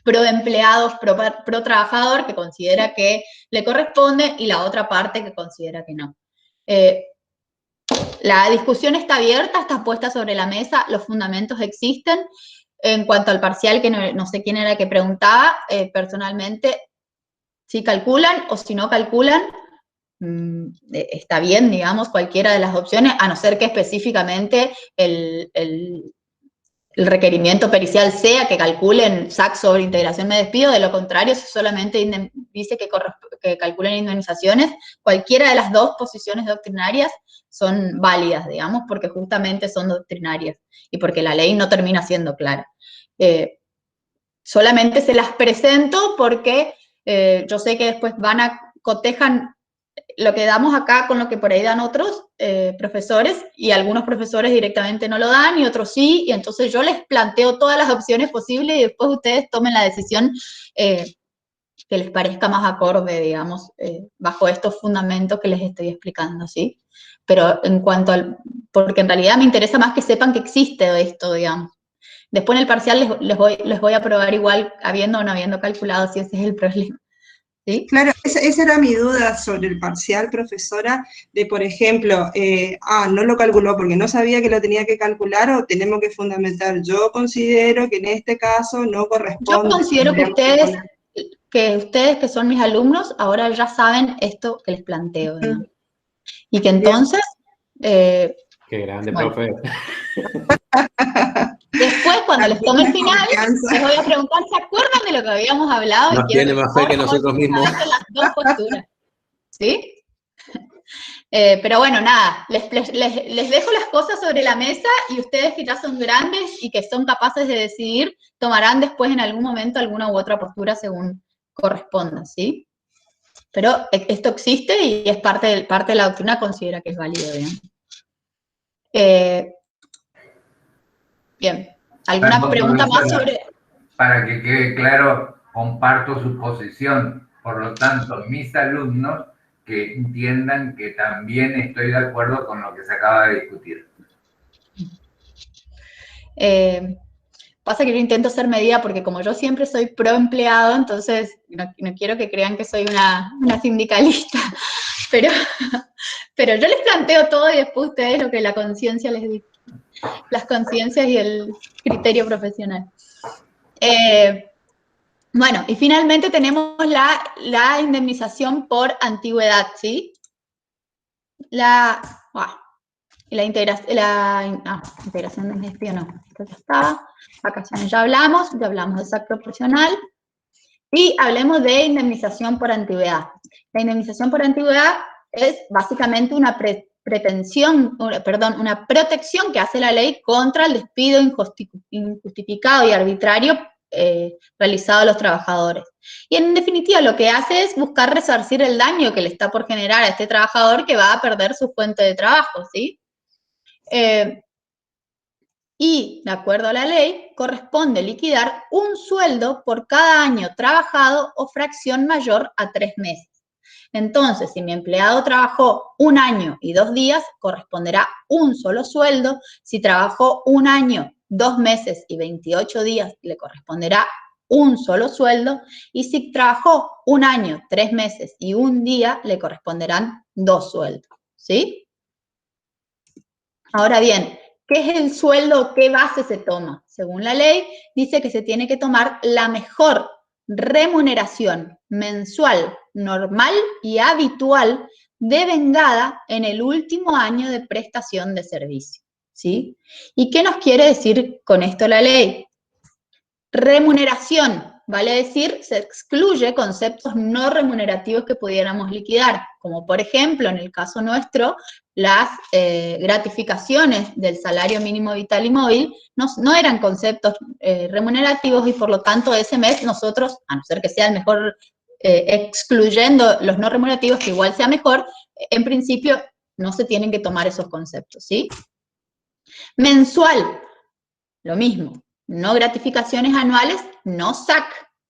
pro empleados, pro trabajador, que considera que le corresponde, y la otra parte que considera que no. La discusión está abierta, está puesta sobre la mesa, los fundamentos existen. En cuanto al parcial, que no sé quién era que preguntaba, personalmente, si calculan o si no calculan, está bien, digamos, cualquiera de las opciones, a no ser que específicamente el requerimiento pericial sea que calculen SAC sobre integración me despido. De lo contrario, si solamente dice que calculen indemnizaciones, cualquiera de las dos posiciones doctrinarias son válidas, digamos, porque justamente son doctrinarias y porque la ley no termina siendo clara. Solamente se las presento porque yo sé que después cotejan lo que damos acá con lo que por ahí dan otros profesores, y algunos profesores directamente no lo dan y otros sí, y entonces yo les planteo todas las opciones posibles y después ustedes tomen la decisión que les parezca más acorde, digamos, bajo estos fundamentos que les estoy explicando, ¿sí? Pero en cuanto porque en realidad me interesa más que sepan que existe esto, digamos. Después en el parcial les voy a probar igual, habiendo o no habiendo calculado, si ese es el problema. ¿Sí? Claro, esa era mi duda sobre el parcial, profesora, de por ejemplo, no lo calculó porque no sabía que lo tenía que calcular, o tenemos que fundamentar. Yo considero que en este caso no corresponde. Yo considero que ustedes que son mis alumnos, ahora ya saben esto que les planteo, ¿no? Y que entonces... Qué grande, bueno, profe. Después, cuando les tome el final, les voy a preguntar, ¿se acuerdan de lo que habíamos hablado? Nos tiene más fe que nosotros mismos. Las dos posturas, ¿sí? Pero bueno, nada, les dejo las cosas sobre la mesa, y ustedes que ya son grandes y que son capaces de decidir, tomarán después en algún momento alguna u otra postura según corresponda, ¿sí? Pero esto existe y es parte de la doctrina, considera que es válido, digamos. Bien, ¿alguna pregunta más sobre...? Para que quede claro, comparto su posición. Por lo tanto, mis alumnos que entiendan que también estoy de acuerdo con lo que se acaba de discutir. Pasa que yo intento ser medida porque como yo siempre soy pro empleado, entonces no quiero que crean que soy una sindicalista, pero yo les planteo todo y después ustedes lo que la conciencia les dice. Las conciencias y el criterio profesional. Bueno, y finalmente tenemos la indemnización por antigüedad, ¿sí? Integración de despido, no, esto ya estaba. Vacaciones ya hablamos de SAC proporcional. Y hablemos de indemnización por antigüedad. La indemnización por antigüedad es básicamente una protección que hace la ley contra el despido injustificado y arbitrario realizado a los trabajadores. Y en definitiva lo que hace es buscar resarcir el daño que le está por generar a este trabajador que va a perder su fuente de trabajo, ¿sí? Y, de acuerdo a la ley, corresponde liquidar un sueldo por cada año trabajado o fracción mayor a 3 meses. Entonces, si mi empleado trabajó 1 año y 2 días, corresponderá un solo sueldo. Si trabajó 1 año, 2 meses y 28 días, le corresponderá un solo sueldo, y si trabajó 1 año, 3 meses y 1 día, le corresponderán 2 sueldos, ¿sí? Ahora bien, ¿qué es el sueldo? ¿Qué base se toma? Según la ley, dice que se tiene que tomar la mejor remuneración mensual, normal y habitual devengada en el último año de prestación de servicio, ¿sí? ¿Y qué nos quiere decir con esto la ley? Remuneración, vale decir, se excluye conceptos no remunerativos que pudiéramos liquidar, como por ejemplo, en el caso nuestro, las gratificaciones del salario mínimo vital y móvil no eran conceptos remunerativos y por lo tanto ese mes nosotros, a no ser que sea el mejor, excluyendo los no remunerativos, que igual sea mejor, en principio no se tienen que tomar esos conceptos, ¿sí? Mensual, lo mismo. No gratificaciones anuales, no SAC,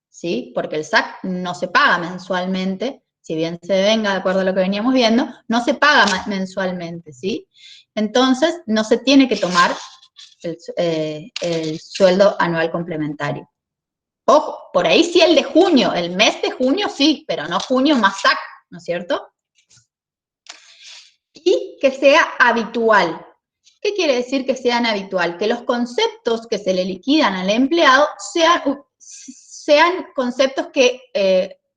¿sí? Porque el SAC no se paga mensualmente, si bien se devenga de acuerdo a lo que veníamos viendo, no se paga mensualmente, ¿sí? Entonces, no se tiene que tomar el sueldo anual complementario. Ojo, por ahí sí el de junio, el mes de junio sí, pero no junio más SAC, ¿no es cierto? Y que sea habitual. ¿Qué quiere decir que sean habitual? Que los conceptos que se le liquidan al empleado sean conceptos que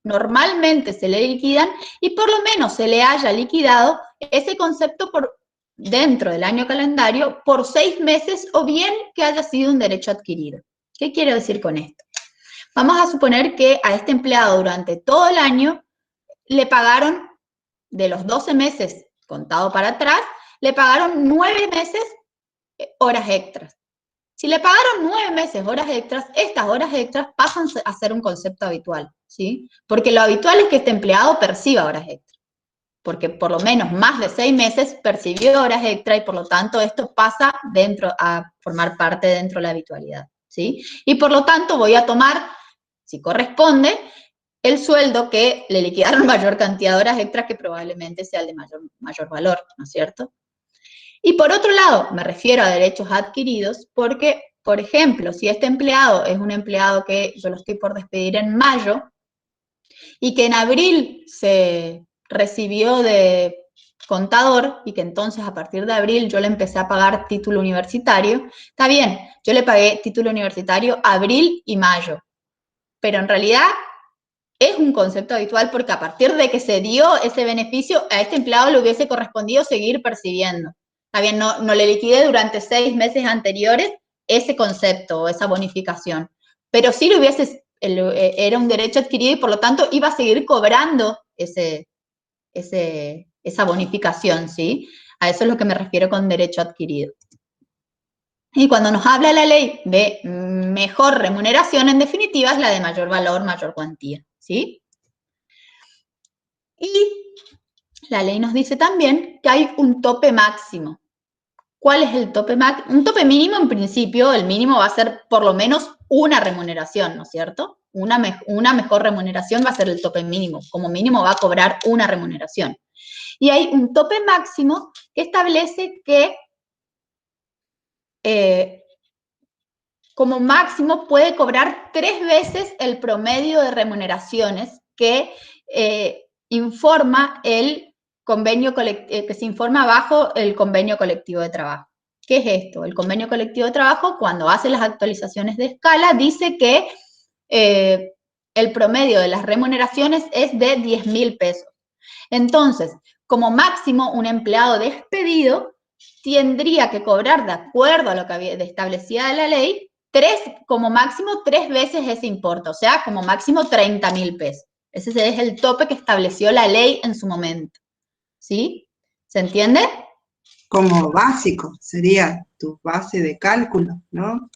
normalmente se le liquidan y por lo menos se le haya liquidado ese concepto dentro del año calendario por 6 meses o bien que haya sido un derecho adquirido. ¿Qué quiero decir con esto? Vamos a suponer que a este empleado durante todo el año le pagaron de los 12 meses contado para atrás, le pagaron 9 meses horas extras. Si le pagaron 9 meses horas extras, estas horas extras pasan a ser un concepto habitual, ¿sí? Porque lo habitual es que este empleado perciba horas extras, porque por lo menos más de 6 meses percibió horas extras y por lo tanto esto pasa a formar parte dentro de la habitualidad, ¿sí? Y por lo tanto voy a tomar, si corresponde, el sueldo que le liquidaron mayor cantidad de horas extras que probablemente sea el de mayor valor, ¿no es cierto? Y por otro lado, me refiero a derechos adquiridos porque, por ejemplo, si este empleado es un empleado que yo lo estoy por despedir en mayo y que en abril se recibió de contador y que entonces a partir de abril yo le empecé a pagar título universitario, está bien, yo le pagué título universitario abril y mayo, pero en realidad es un concepto habitual porque a partir de que se dio ese beneficio, a este empleado le hubiese correspondido seguir percibiendo. Está bien, no le liquidé durante 6 meses anteriores ese concepto o esa bonificación, pero sí era un derecho adquirido y por lo tanto iba a seguir cobrando esa bonificación, ¿sí? A eso es lo que me refiero con derecho adquirido. Y cuando nos habla la ley de mejor remuneración, en definitiva es la de mayor valor, mayor cuantía, ¿sí? Y la ley nos dice también que hay un tope máximo. ¿Cuál es el tope máximo? Un tope mínimo, en principio, el mínimo va a ser por lo menos una remuneración, ¿no es cierto? Una mejor remuneración va a ser el tope mínimo. Como mínimo va a cobrar una remuneración. Y hay un tope máximo que establece que como máximo puede cobrar 3 veces el promedio de remuneraciones que informa el convenio que se informa bajo el convenio colectivo de trabajo. ¿Qué es esto? El convenio colectivo de trabajo, cuando hace las actualizaciones de escala, dice que el promedio de las remuneraciones es de 10.000 pesos. Entonces, como máximo, un empleado despedido tendría que cobrar, de acuerdo a lo que había establecida la ley, como máximo 3 veces ese importe, o sea, como máximo 30.000 pesos. Ese es el tope que estableció la ley en su momento. ¿Sí? ¿Se entiende? Como básico, sería tu base de cálculo, ¿no?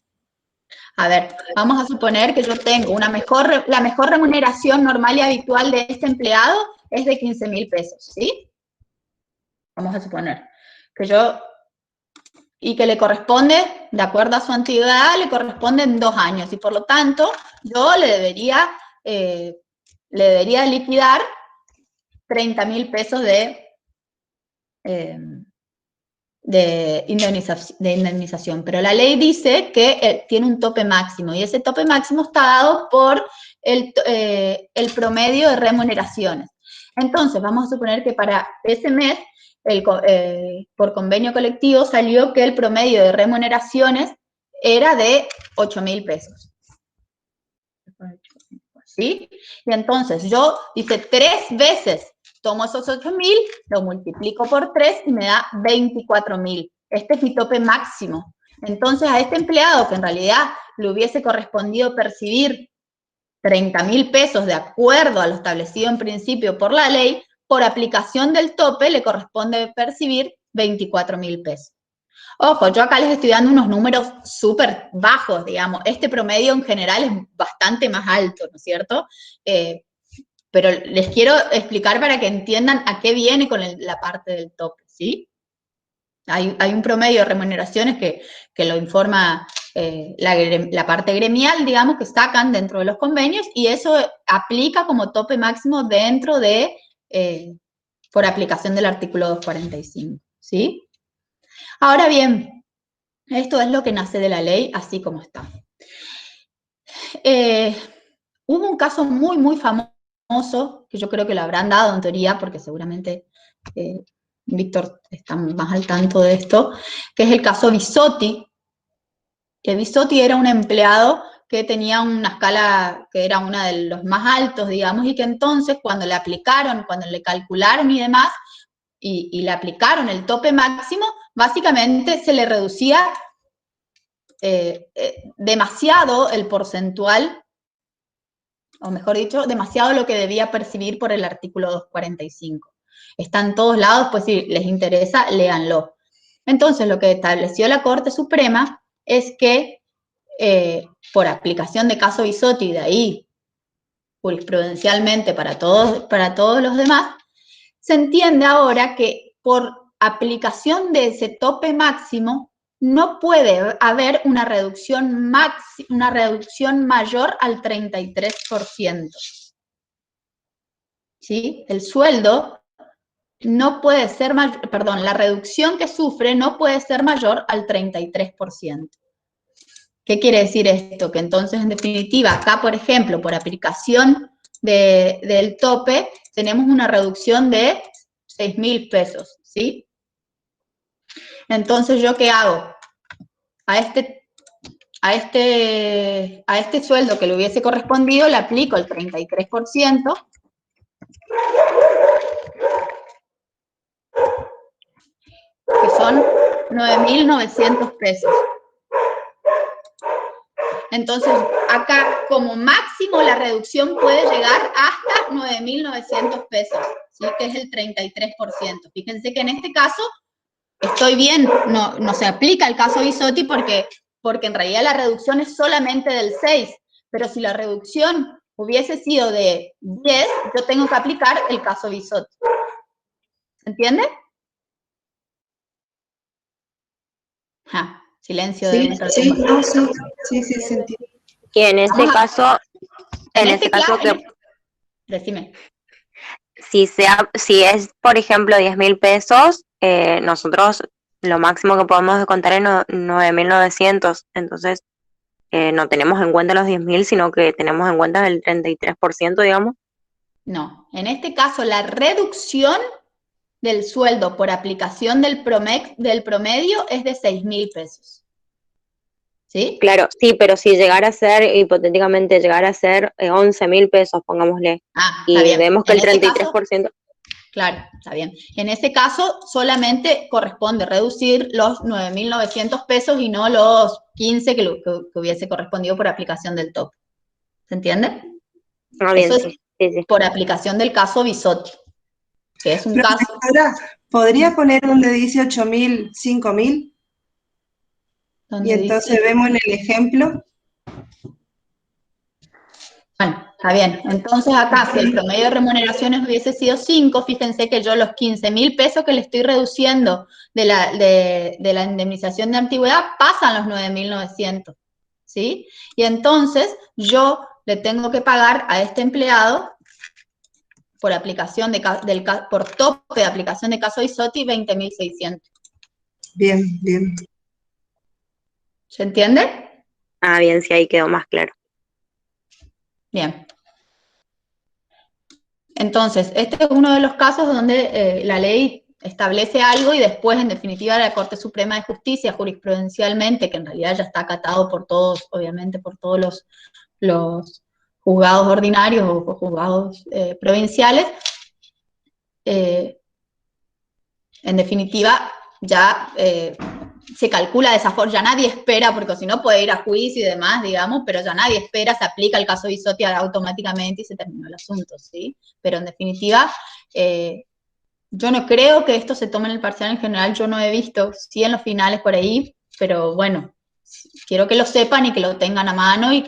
A ver, vamos a suponer que yo tengo la mejor remuneración normal y habitual de este empleado es de 15.000 pesos, ¿sí? Vamos a suponer que y que le corresponde, de acuerdo a su antigüedad, le corresponden 2 años, y por lo tanto, yo le debería liquidar 30.000 pesos indemnización, pero la ley dice que tiene un tope máximo, y ese tope máximo está dado por el promedio de remuneraciones. Entonces, vamos a suponer que para ese mes, por convenio colectivo, salió que el promedio de remuneraciones era de 8.000 pesos. ¿Sí? Y entonces yo, dice, 3 veces tomo esos 8.000, lo multiplico por 3 y me da 24.000. Este es mi tope máximo. Entonces, a este empleado que en realidad le hubiese correspondido percibir 30.000 pesos de acuerdo a lo establecido en principio por la ley, por aplicación del tope le corresponde percibir 24.000 pesos. Ojo, yo acá les estoy dando unos números súper bajos, digamos. Este promedio en general es bastante más alto, ¿no es cierto? Pero les quiero explicar para que entiendan a qué viene con la parte del tope, ¿sí? Hay un promedio de remuneraciones que lo informa la parte gremial, digamos, que sacan dentro de los convenios, y eso aplica como tope máximo dentro de, por aplicación del artículo 245, ¿sí? Ahora bien, esto es lo que nace de la ley, así como está. Hubo un caso muy, muy famoso, que yo creo que lo habrán dado en teoría, porque seguramente Víctor está más al tanto de esto, que es el caso Bisotti, que Bisotti era un empleado que tenía una escala que era uno de los más altos, digamos, y que entonces cuando le aplicaron, cuando le calcularon y demás, y le aplicaron el tope máximo, básicamente se le reducía demasiado el porcentual, o mejor dicho, demasiado lo que debía percibir por el artículo 245. Está en todos lados, pues si les interesa, léanlo. Entonces, lo que estableció la Corte Suprema es que, por aplicación de caso Bisotti, de ahí, jurisprudencialmente para todos los demás, se entiende ahora que por aplicación de ese tope máximo no puede haber una reducción mayor al 33%. ¿Sí? El sueldo no puede ser mayor, perdón, la reducción que sufre no puede ser mayor al 33%. ¿Qué quiere decir esto? Que entonces, en definitiva, acá, por ejemplo, por aplicación del tope, tenemos una reducción de 6.000 pesos, ¿sí? Entonces, ¿yo qué hago? A este sueldo que le hubiese correspondido, le aplico el 33%, que son 9.900 pesos. Entonces, acá, como máximo, la reducción puede llegar hasta 9.900 pesos, ¿sí? Que es el 33%. Fíjense que en este caso, estoy bien, no se aplica el caso Bisotti porque en realidad la reducción es solamente del 6, pero si la reducción hubiese sido de 10, yo tengo que aplicar el caso Bisotti. ¿Se entiende? Silencio de sí, se entiende. Y en este caso, decime. Si es, por ejemplo, 10.000 pesos, nosotros lo máximo que podemos descontar es 9.900, entonces no tenemos en cuenta los 10.000, sino que tenemos en cuenta el 33%, digamos. No, en este caso la reducción del sueldo por aplicación del promedio es de 6.000 pesos. ¿Sí? Claro, sí, pero si llegara a ser, hipotéticamente, 11.000 pesos, pongámosle, y vemos que el 33%... Claro, está bien. En ese caso, solamente corresponde reducir los 9.900 pesos y no los 15 que hubiese correspondido por aplicación del tope. ¿Se entiende? Bien, eso es por aplicación del caso Bisotti, que es un caso... ¿Podría poner donde dice 8.000, 5.000? Y entonces vemos en el ejemplo. Bueno, está bien. Entonces acá, si el promedio de remuneraciones hubiese sido 5, fíjense que yo los 15.000 pesos que le estoy reduciendo de la indemnización de antigüedad pasan los 9.900, ¿sí? Y entonces yo le tengo que pagar a este empleado por aplicación por tope de aplicación de caso Bisotti 20.600. Bien, bien. ¿Se entiende? Ah, bien, sí, ahí quedó más claro. Bien. Entonces, este es uno de los casos donde la ley establece algo y después, en definitiva, la Corte Suprema de Justicia, jurisprudencialmente, que en realidad ya está acatado por todos, obviamente, por todos los juzgados ordinarios o juzgados provinciales, en definitiva, ya se calcula de esa forma, ya nadie espera, porque si no puede ir a juicio y demás, digamos, pero ya nadie espera, se aplica el caso Bisotti automáticamente y se terminó el asunto, ¿sí? Pero en definitiva, yo no creo que esto se tome en el parcial en general, yo no he visto, sí en los finales por ahí, pero bueno, quiero que lo sepan y que lo tengan a mano y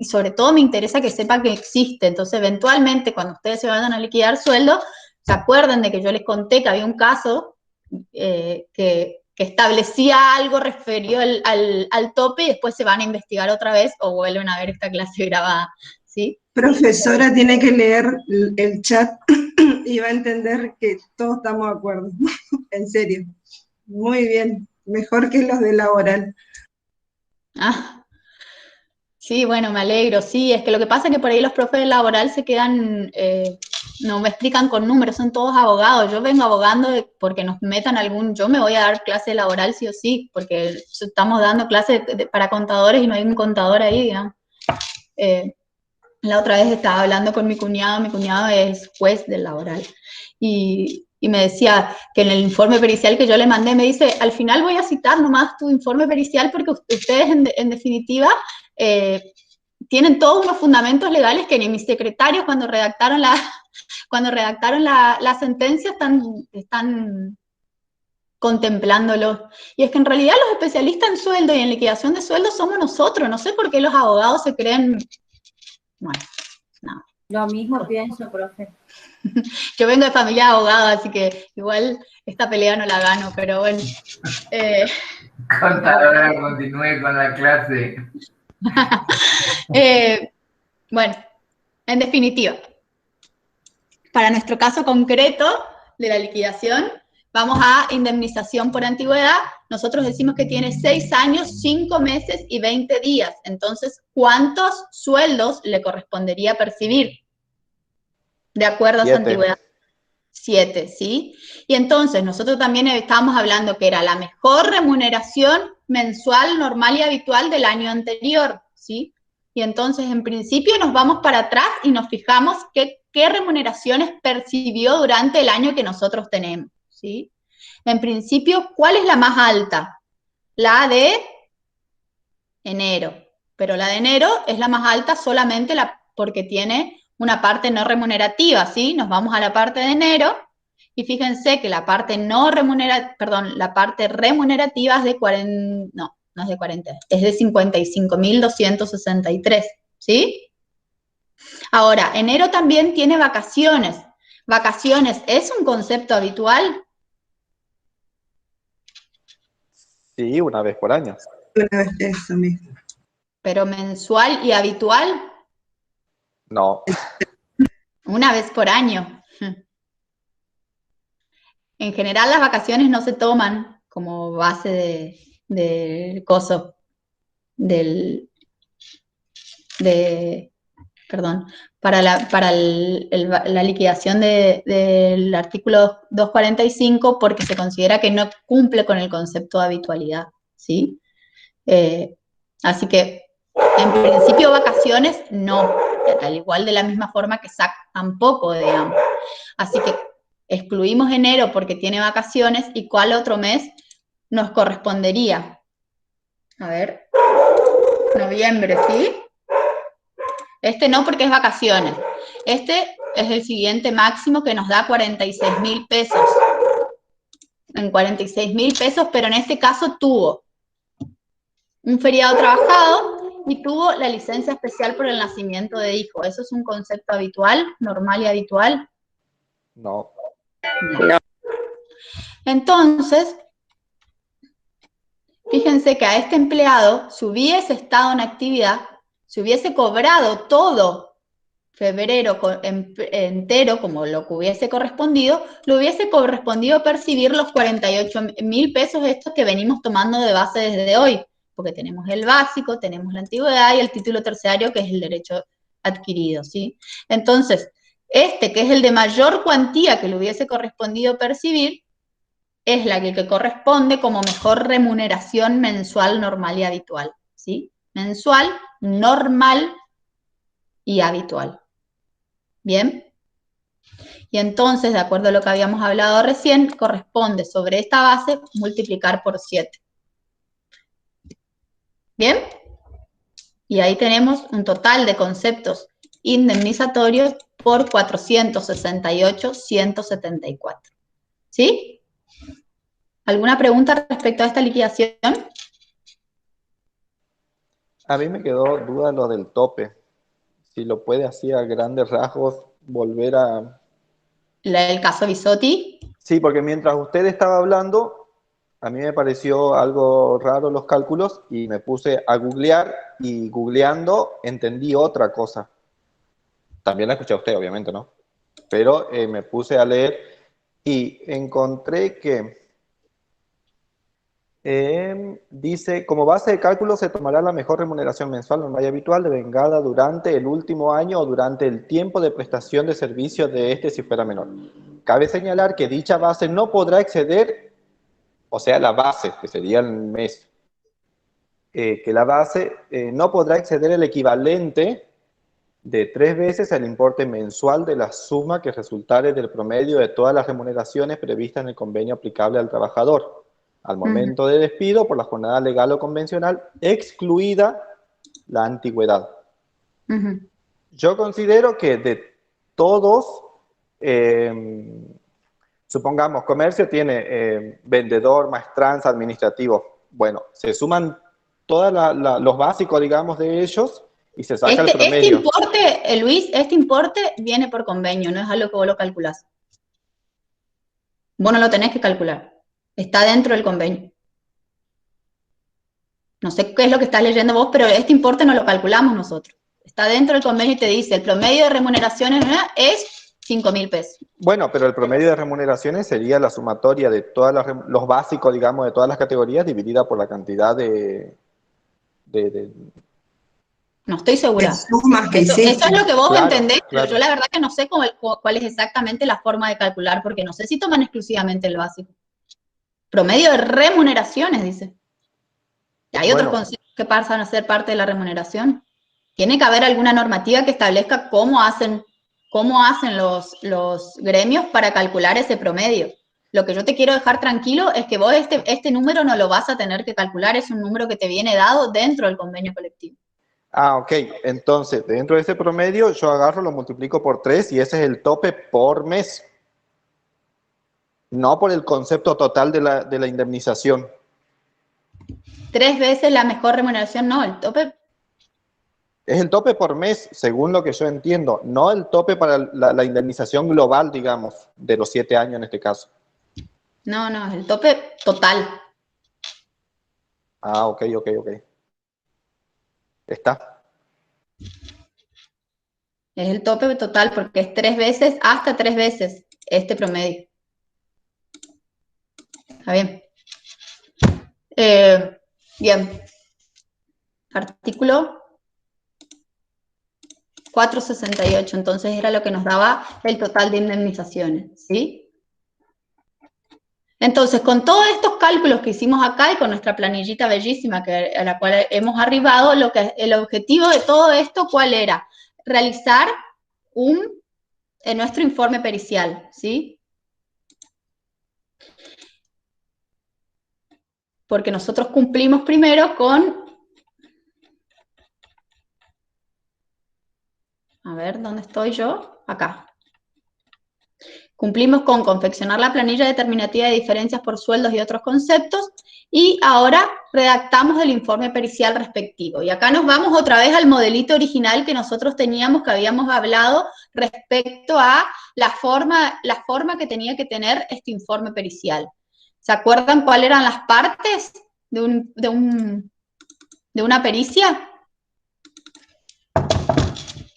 sobre todo me interesa que sepan que existe, entonces eventualmente cuando ustedes se vayan a liquidar sueldo, se acuerdan de que yo les conté que había un caso que establecía algo referido al tope y después se van a investigar otra vez o vuelven a ver esta clase grabada, ¿sí? Profesora, tiene que leer el chat y va a entender que todos estamos de acuerdo. En serio. Muy bien. Mejor que los de laboral. Ah, sí, bueno, me alegro. Sí, es que lo que pasa es que por ahí los profes de laboral se quedan, no me explican con números, son todos abogados. Yo vengo abogando porque nos metan yo me voy a dar clase laboral sí o sí, porque estamos dando clases para contadores y no hay un contador ahí, digamos. La otra vez estaba hablando con mi cuñado es juez del laboral, y me decía que en el informe pericial que yo le mandé, me dice, al final voy a citar nomás tu informe pericial porque ustedes en definitiva tienen todos unos fundamentos legales que ni mis secretarios cuando redactaron la sentencia están contemplándolo. Y es que en realidad los especialistas en sueldo y en liquidación de sueldo somos nosotros, no sé por qué los abogados se creen... Bueno, no. Lo mismo pienso, profe. Yo vengo de familia de abogados, así que igual esta pelea no la gano, pero bueno. Contadora, continúe con la clase. Bueno, en definitiva, para nuestro caso concreto de la liquidación, vamos a indemnización por antigüedad. Nosotros decimos que tiene 6 años, 5 meses y 20 días. Entonces, ¿cuántos sueldos le correspondería percibir? De acuerdo a su antigüedad. 7, ¿sí? Y entonces, nosotros también estábamos hablando que era la mejor remuneración mensual, normal y habitual del año anterior, ¿sí? Y entonces, en principio, nos vamos para atrás y nos fijamos qué remuneraciones percibió durante el año que nosotros tenemos, ¿sí? En principio, ¿cuál es la más alta? La de enero. Pero la de enero es la más alta solamente porque tiene una parte no remunerativa, ¿sí? Nos vamos a la parte de enero y fíjense que la parte la parte remunerativa es de 40, no es de 40, es de 55.263, ¿sí? Ahora, enero también tiene vacaciones. ¿Vacaciones es un concepto habitual? Sí, una vez por año. Una vez eso mismo. ¿Pero mensual y habitual? No. Una vez por año. En general las vacaciones no se toman como base del coso, perdón, para la liquidación del artículo 245 porque se considera que no cumple con el concepto de habitualidad, ¿sí? Así que, en principio, vacaciones no, al igual de la misma forma que SAC tampoco, digamos. Así que excluimos enero porque tiene vacaciones, ¿y cuál otro mes nos correspondería? A ver, noviembre, ¿sí? Este no porque es vacaciones. Este es el siguiente máximo que nos da 46.000 pesos. En 46.000 pesos, pero en este caso tuvo un feriado trabajado y tuvo la licencia especial por el nacimiento de hijo. ¿Eso es un concepto habitual, normal y habitual? No. No. Entonces, fíjense que a este empleado, si hubiese estado en actividad, si hubiese cobrado todo febrero entero, como lo que hubiese correspondido, le hubiese correspondido percibir los 48.000 pesos estos que venimos tomando de base desde hoy, porque tenemos el básico, tenemos la antigüedad y el título terciario, que es el derecho adquirido, ¿sí? Entonces, que es el de mayor cuantía que le hubiese correspondido percibir, es la que corresponde como mejor remuneración mensual, normal y habitual, ¿sí? Mensual, normal y habitual. ¿Bien? Y entonces, de acuerdo a lo que habíamos hablado recién, corresponde sobre esta base multiplicar por 7. ¿Bien? Y ahí tenemos un total de conceptos indemnizatorios por 468.174. ¿Sí? ¿Alguna pregunta respecto a esta liquidación? A mí me quedó duda lo del tope. Si lo puede así a grandes rasgos volver a... ¿El caso Bisotti? Sí, porque mientras usted estaba hablando, a mí me pareció algo raro los cálculos y me puse a googlear y googleando entendí otra cosa. También la escuché a usted, obviamente, ¿no? Pero me puse a leer y encontré que dice, como base de cálculo se tomará la mejor remuneración mensual normal y habitual devengada durante el último año o durante el tiempo de prestación de servicios de este si fuera menor. Cabe señalar que dicha base no podrá exceder, o sea, la base, que sería el mes, que la base no podrá exceder el equivalente de 3 veces el importe mensual de la suma que resultare del promedio de todas las remuneraciones previstas en el convenio aplicable al trabajador al momento de despido por la jornada legal o convencional, excluida la antigüedad. Yo considero que de todos, supongamos, comercio tiene vendedor, maestranza, administrativo. Bueno, se suman todos los básicos, digamos, de ellos y se saca el promedio. Este importe, Luis, este importe viene por convenio, no es algo que vos lo calculás. Vos no lo tenés que calcular. Está dentro del convenio. No sé qué es lo que estás leyendo vos, pero este importe no lo calculamos nosotros. Está dentro del convenio y te dice, el promedio de remuneraciones es 5.000 pesos. Bueno, pero el promedio de remuneraciones sería la sumatoria de todos los básicos, digamos, de todas las categorías, dividida por la cantidad de No estoy segura. Eso es lo que vos entendés, pero yo la verdad que no sé cuál es exactamente la forma de calcular, porque no sé si toman exclusivamente el básico. Promedio de remuneraciones, dice. Y hay otros conceptos que pasan a ser parte de la remuneración. Tiene que haber alguna normativa que establezca cómo hacen los gremios para calcular ese promedio. Lo que yo te quiero dejar tranquilo es que vos este número no lo vas a tener que calcular, es un número que te viene dado dentro del convenio colectivo. Ah, ok. Entonces, dentro de ese promedio, yo agarro, lo multiplico por 3 y ese es el tope por mes. No por el concepto total de la indemnización. 3 veces la mejor remuneración, no, el tope. Es el tope por mes, según lo que yo entiendo, no el tope para la indemnización global, digamos, de los 7 años en este caso. No, es el tope total. Ah, ok. Está. Es el tope total porque es 3 veces, hasta 3 veces este promedio. Está bien. Bien. Artículo 468, entonces era lo que nos daba el total de indemnizaciones, ¿sí? Entonces, con todos estos cálculos que hicimos acá y con nuestra planillita bellísima a la cual hemos arribado, el objetivo de todo esto, ¿cuál era? Realizar nuestro informe pericial, ¿sí? Porque nosotros cumplimos primero con... A ver, ¿dónde estoy yo? Acá. Cumplimos con confeccionar la planilla determinativa de diferencias por sueldos y otros conceptos, y ahora redactamos el informe pericial respectivo. Y acá nos vamos otra vez al modelito original que nosotros teníamos, que habíamos hablado respecto a la forma que tenía que tener este informe pericial. ¿Se acuerdan cuáles eran las partes de una pericia?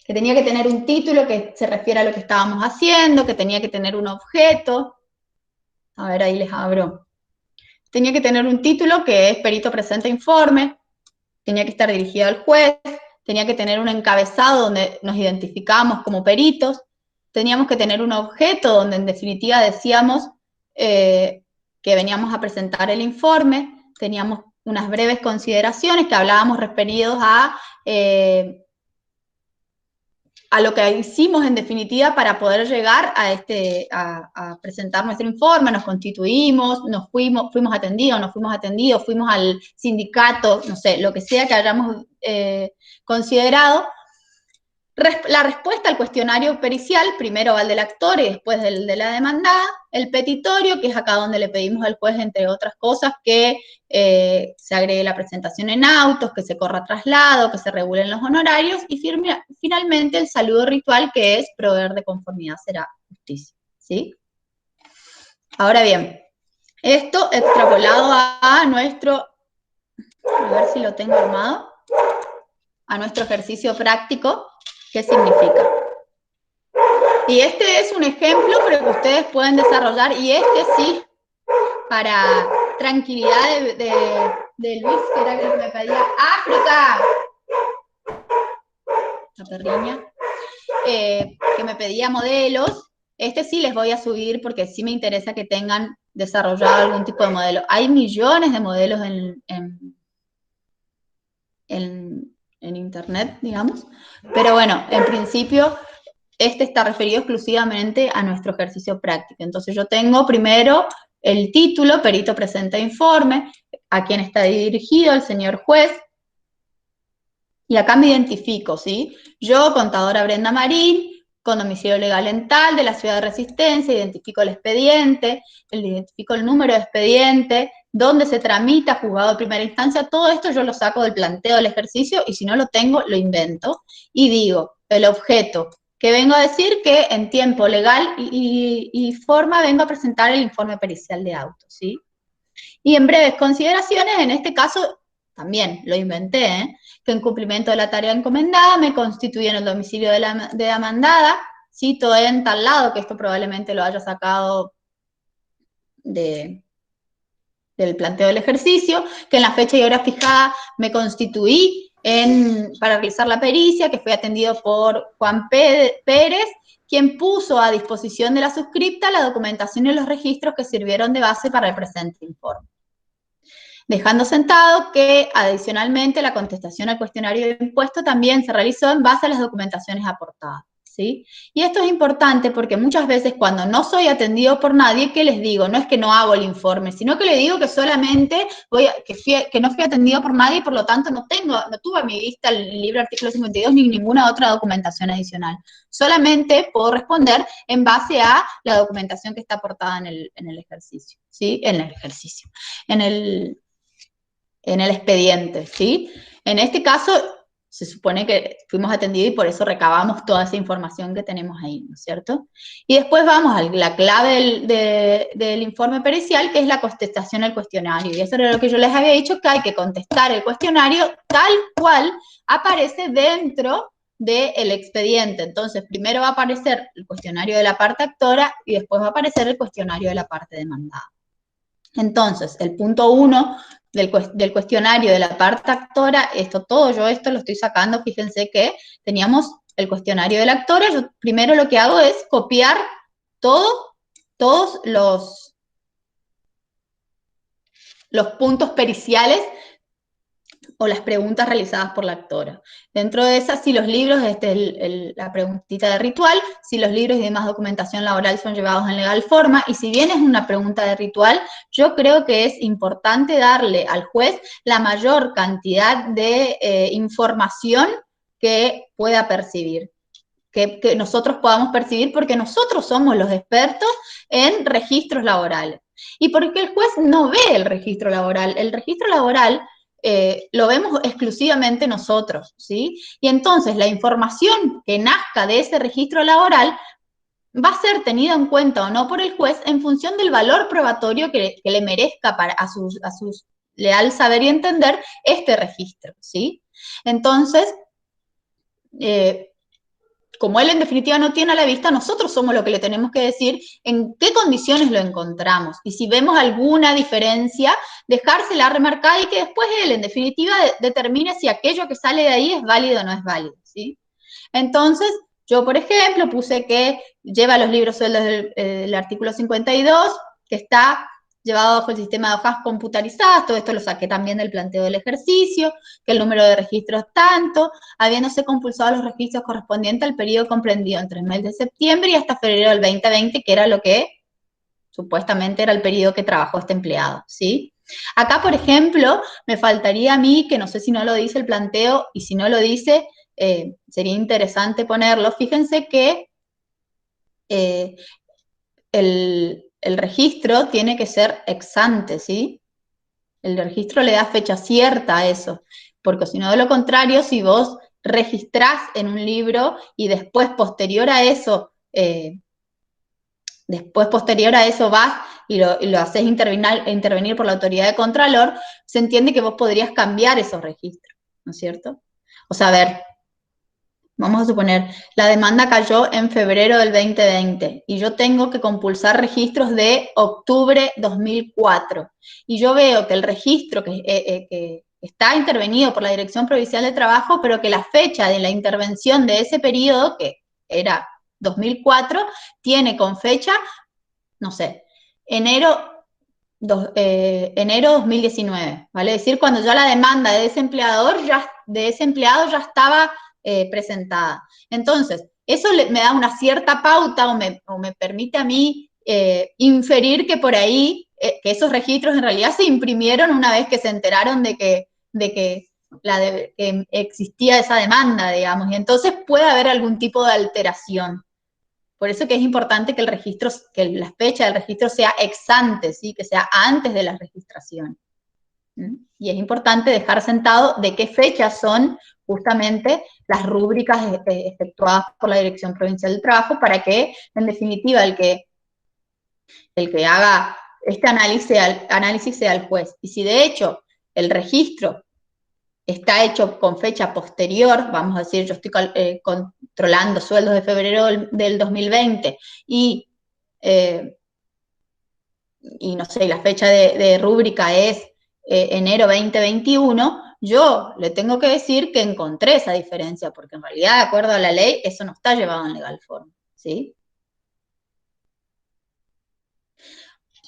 que tenía que tener un título que se refiere a lo que estábamos haciendo, que tenía que tener un objeto. A ver, ahí les abro. Tenía que tener un título que es perito presenta informe, tenía que estar dirigido al juez, tenía que tener un encabezado donde nos identificábamos como peritos, teníamos que tener un objeto donde en definitiva decíamos que veníamos a presentar el informe, teníamos unas breves consideraciones que hablábamos referidos a lo que hicimos en definitiva para poder llegar a presentar nuestro informe, nos constituimos, fuimos atendidos, fuimos al sindicato, no sé, lo que sea que hayamos considerado. La respuesta al cuestionario pericial, primero va el del actor y después el de la demandada, el petitorio, que es acá donde le pedimos al juez, entre otras cosas, que se agregue la presentación en autos, que se corra traslado, que se regulen los honorarios, y finalmente el saludo ritual, que es proveer de conformidad será justicia, ¿sí? Ahora bien, esto extrapolado a nuestro, a ver si lo tengo armado, a nuestro ejercicio práctico. ¿Qué significa? Y este es un ejemplo, pero que ustedes pueden desarrollar, y este sí, para tranquilidad de Luis, que era el que me pedía, ¡África! La perriña, que me pedía modelos. Este sí les voy a subir porque sí me interesa que tengan desarrollado algún tipo de modelo. Hay millones de modelos en internet, digamos, pero bueno, en principio este está referido exclusivamente a nuestro ejercicio práctico. Entonces yo tengo primero el título, perito presenta informe, a quién está dirigido, el señor juez, y acá me identifico, ¿sí? Yo, contadora Brenda Marín, con domicilio legal en tal, de la ciudad de Resistencia, identifico el expediente, identifico el número de expediente, dónde se tramita, juzgado de primera instancia, todo esto yo lo saco del planteo del ejercicio, y si no lo tengo, lo invento, y digo, el objeto, que vengo a decir que en tiempo legal y forma vengo a presentar el informe pericial de auto, ¿sí? Y en breves consideraciones, en este caso, también lo inventé, que en cumplimiento de la tarea encomendada me constituye en el domicilio de la demandada, cito en tal lado, que esto probablemente lo haya sacado del planteo del ejercicio, que en la fecha y hora fijada me constituí para realizar la pericia, que fue atendido por Juan Pérez, quien puso a disposición de la suscripta la documentación y los registros que sirvieron de base para el presente informe. Dejando sentado que, adicionalmente, la contestación al cuestionario de impuesto también se realizó en base a las documentaciones aportadas, ¿sí? Y esto es importante porque muchas veces cuando no soy atendido por nadie, ¿qué les digo? No es que no hago el informe, sino que le digo que solamente que no fui atendido por nadie y por lo tanto no tuve a mi vista el libro artículo 52 ni ninguna otra documentación adicional. Solamente puedo responder en base a la documentación que está aportada en el ejercicio, ¿sí? En el expediente, ¿sí? En este caso, se supone que fuimos atendidos y por eso recabamos toda esa información que tenemos ahí, ¿no es cierto? Y después vamos a la clave del informe pericial, que es la contestación al cuestionario. Y eso era lo que yo les había dicho, que hay que contestar el cuestionario tal cual aparece dentro del expediente. Entonces, primero va a aparecer el cuestionario de la parte actora y después va a aparecer el cuestionario de la parte demandada. Entonces, el punto 1 del cuestionario de la parte actora, todo yo lo estoy sacando, fíjense que teníamos el cuestionario de la actora, yo primero lo que hago es copiar todos los puntos periciales o las preguntas realizadas por la actora. Dentro de esas, si los libros, la preguntita de ritual, si los libros y demás documentación laboral son llevados en legal forma, y si bien es una pregunta de ritual, yo creo que es importante darle al juez la mayor cantidad de información que pueda percibir, que nosotros podamos percibir, porque nosotros somos los expertos en registros laborales. Y porque el juez no ve el registro laboral lo vemos exclusivamente nosotros, ¿sí? Y entonces la información que nazca de ese registro laboral va a ser tenida en cuenta o no por el juez en función del valor probatorio que le merezca a su leal saber y entender este registro, ¿sí? Entonces, como él en definitiva no tiene a la vista, nosotros somos los que le tenemos que decir en qué condiciones lo encontramos. Y si vemos alguna diferencia, dejársela remarcada y que después él en definitiva determine si aquello que sale de ahí es válido o no es válido, ¿sí? Entonces, yo por ejemplo puse que lleva los libros sueldos del artículo 52, que está llevado bajo el sistema de hojas computarizadas, todo esto lo saqué también del planteo del ejercicio, que el número de registros tanto, habiéndose compulsado los registros correspondientes al periodo comprendido entre el mes de septiembre y hasta febrero del 2020, que era lo que supuestamente era el periodo que trabajó este empleado, ¿sí? Acá, por ejemplo, me faltaría a mí, que no sé si no lo dice el planteo, y si no lo dice, sería interesante ponerlo. Fíjense que el registro tiene que ser ex ante, ¿sí? El registro le da fecha cierta a eso, porque si no, de lo contrario, si vos registrás en un libro y después posterior a eso vas y lo haces intervenir por la autoridad de Contralor, se entiende que vos podrías cambiar esos registros, ¿no es cierto? O sea, a ver, vamos a suponer, la demanda cayó en febrero del 2020 y yo tengo que compulsar registros de octubre 2004 y yo veo que el registro que está intervenido por la Dirección Provincial de Trabajo, pero que la fecha de la intervención de ese periodo, que era 2004, tiene con fecha, no sé, enero 2019, ¿vale? Es decir, cuando ya la demanda de ese empleado ya estaba presentada. Entonces, eso me da una cierta pauta o me permite a mí inferir que por ahí, que esos registros en realidad se imprimieron una vez que se enteraron de que existía esa demanda, digamos, y entonces puede haber algún tipo de alteración. Por eso que es importante que la fecha del registro sea ex ante, ¿sí? Que sea antes de la registración. Y es importante dejar sentado de qué fechas son justamente las rúbricas efectuadas por la Dirección Provincial del Trabajo para que, en definitiva, el que haga este análisis sea el juez. Y si de hecho el registro está hecho con fecha posterior, vamos a decir, yo estoy controlando sueldos de febrero del 2020 y no sé, la fecha de rúbrica es enero 2021, yo le tengo que decir que encontré esa diferencia, porque en realidad, de acuerdo a la ley, eso no está llevado en legal form, ¿sí?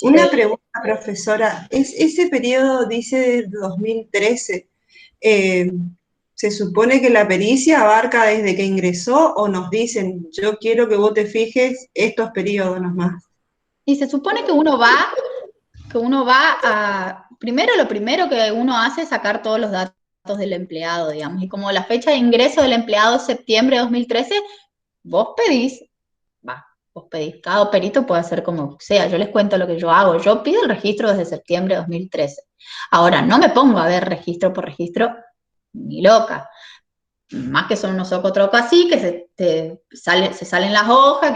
Una pregunta, profesora. Ese periodo dice del 2013. ¿Se supone que la pericia abarca desde que ingresó o nos dicen, yo quiero que vos te fijes estos periodos nomás? Y se supone que uno va a... lo primero que uno hace es sacar todos los datos del empleado, digamos. Y como la fecha de ingreso del empleado es septiembre de 2013, vos pedís, cada perito puede hacer como sea. Yo les cuento lo que yo hago. Yo pido el registro desde septiembre de 2013. Ahora, no me pongo a ver registro por registro ni loca. Más que son unos socotrocos así, que se salen las hojas,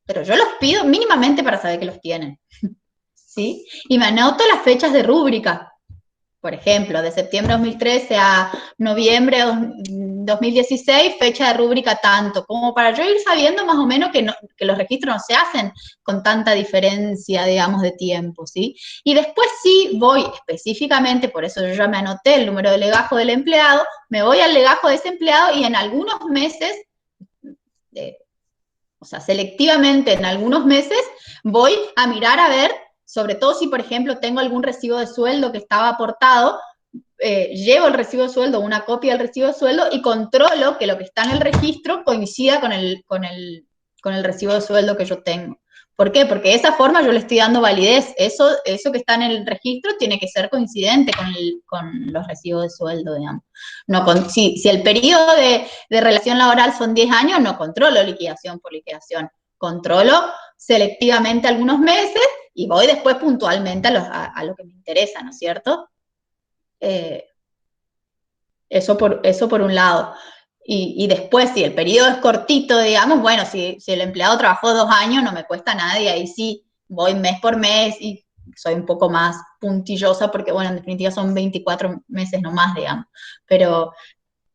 pero yo los pido mínimamente para saber que los tienen. ¿Sí? Y me anoto las fechas de rúbrica. Por ejemplo, de septiembre de 2013 a noviembre de 2016, fecha de rúbrica tanto, como para yo ir sabiendo más o menos que los registros no se hacen con tanta diferencia, digamos, de tiempo, ¿sí? Y después sí voy específicamente, por eso yo ya me anoté el número de legajo del empleado, me voy al legajo de ese empleado y en algunos meses, o sea, selectivamente en algunos meses, voy a mirar a ver, sobre todo si, por ejemplo, tengo algún recibo de sueldo que estaba aportado, llevo el recibo de sueldo, una copia del recibo de sueldo y controlo que lo que está en el registro coincida con el recibo de sueldo que yo tengo. ¿Por qué? Porque de esa forma yo le estoy dando validez. Eso que está en el registro tiene que ser coincidente con los recibos de sueldo, digamos. Si el periodo de relación laboral son 10 años, no controlo liquidación por liquidación. Controlo selectivamente algunos meses y voy después puntualmente a lo que me interesa, ¿no es cierto? Eso por un lado. Y después, si el periodo es cortito, digamos, bueno, si el empleado trabajó 2 años, no me cuesta nada y ahí sí voy mes por mes y soy un poco más puntillosa porque, bueno, en definitiva son 24 meses nomás, digamos. Pero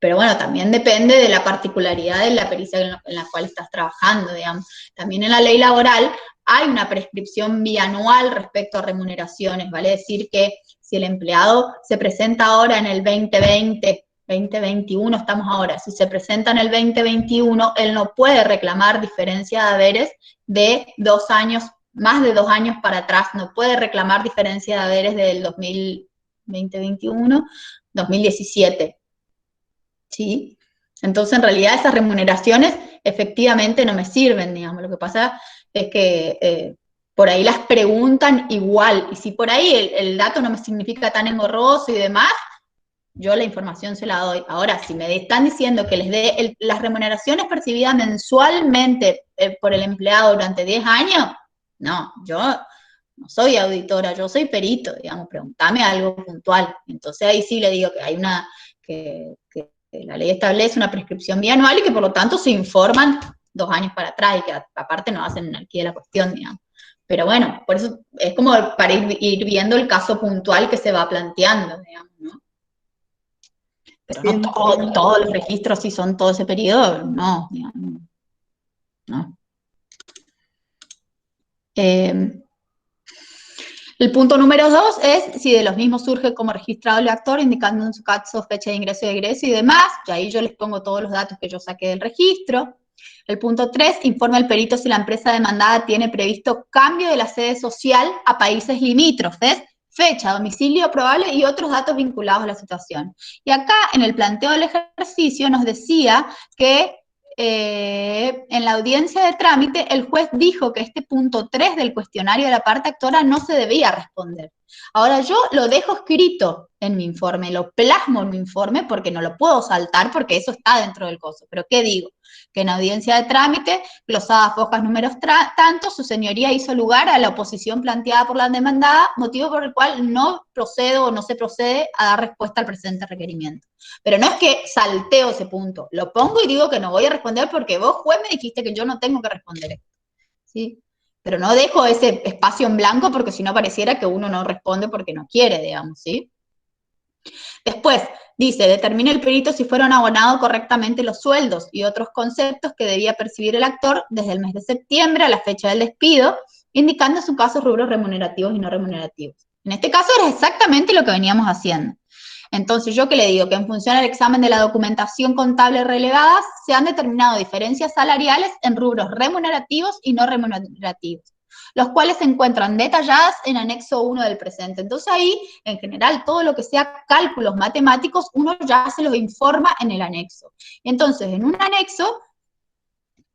Pero bueno, también depende de la particularidad de la pericia en la cual estás trabajando, digamos. También en la ley laboral hay una prescripción bianual respecto a remuneraciones, vale decir que si el empleado se presenta ahora en el 2020, 2021 estamos ahora, si se presenta en el 2021, él no puede reclamar diferencia de haberes de 2 años, más de 2 años para atrás, no puede reclamar diferencia de haberes del 2021, 2017. ¿Sí? Entonces, en realidad, esas remuneraciones efectivamente no me sirven, digamos. Lo que pasa es que por ahí las preguntan igual, y si por ahí el dato no me significa tan engorroso y demás, yo la información se la doy. Ahora, si me están diciendo que les dé las remuneraciones percibidas mensualmente por el empleado durante 10 años, no, yo no soy auditora, yo soy perito, digamos, pregúntame algo puntual. Entonces ahí sí le digo que hay que la ley establece una prescripción bianual y que por lo tanto se informan 2 años para atrás y que aparte no hacen anarquía de la cuestión, digamos. Pero bueno, por eso es como para ir viendo el caso puntual que se va planteando, digamos, ¿no? Pero no todos los registros, si son todo ese periodo, no, digamos, no. El punto número 2 es si de los mismos surge como registrado el actor, indicando en su caso fecha de ingreso y egreso y demás, y ahí yo les pongo todos los datos que yo saqué del registro. El punto 3, informa al perito si la empresa demandada tiene previsto cambio de la sede social a países limítrofes, fecha, domicilio probable y otros datos vinculados a la situación. Y acá, en el planteo del ejercicio, nos decía que en la audiencia de trámite, el juez dijo que este punto 3 del cuestionario de la parte actora no se debía responder. Ahora yo lo dejo escrito en mi informe, lo plasmo en mi informe porque no lo puedo saltar porque eso está dentro del coso. Pero ¿qué digo? Que en audiencia de trámite, glosadas hojas números tanto, su señoría hizo lugar a la oposición planteada por la demandada, motivo por el cual no procedo o no se procede a dar respuesta al presente requerimiento. Pero no es que salteo ese punto, lo pongo y digo que no voy a responder porque vos, juez, me dijiste que yo no tengo que responder esto, ¿sí? Pero no dejo ese espacio en blanco porque si no pareciera que uno no responde porque no quiere, digamos, ¿sí? Después, dice, determina el perito si fueron abonados correctamente los sueldos y otros conceptos que debía percibir el actor desde el mes de septiembre a la fecha del despido, indicando en su caso rubros remunerativos y no remunerativos. En este caso era exactamente lo que veníamos haciendo. Entonces, ¿yo qué le digo? Que en función del examen de la documentación contable relevada, se han determinado diferencias salariales en rubros remunerativos y no remunerativos, los cuales se encuentran detalladas en anexo 1 del presente. Entonces ahí, en general, todo lo que sea cálculos matemáticos, uno ya se los informa en el anexo. Entonces, en un anexo,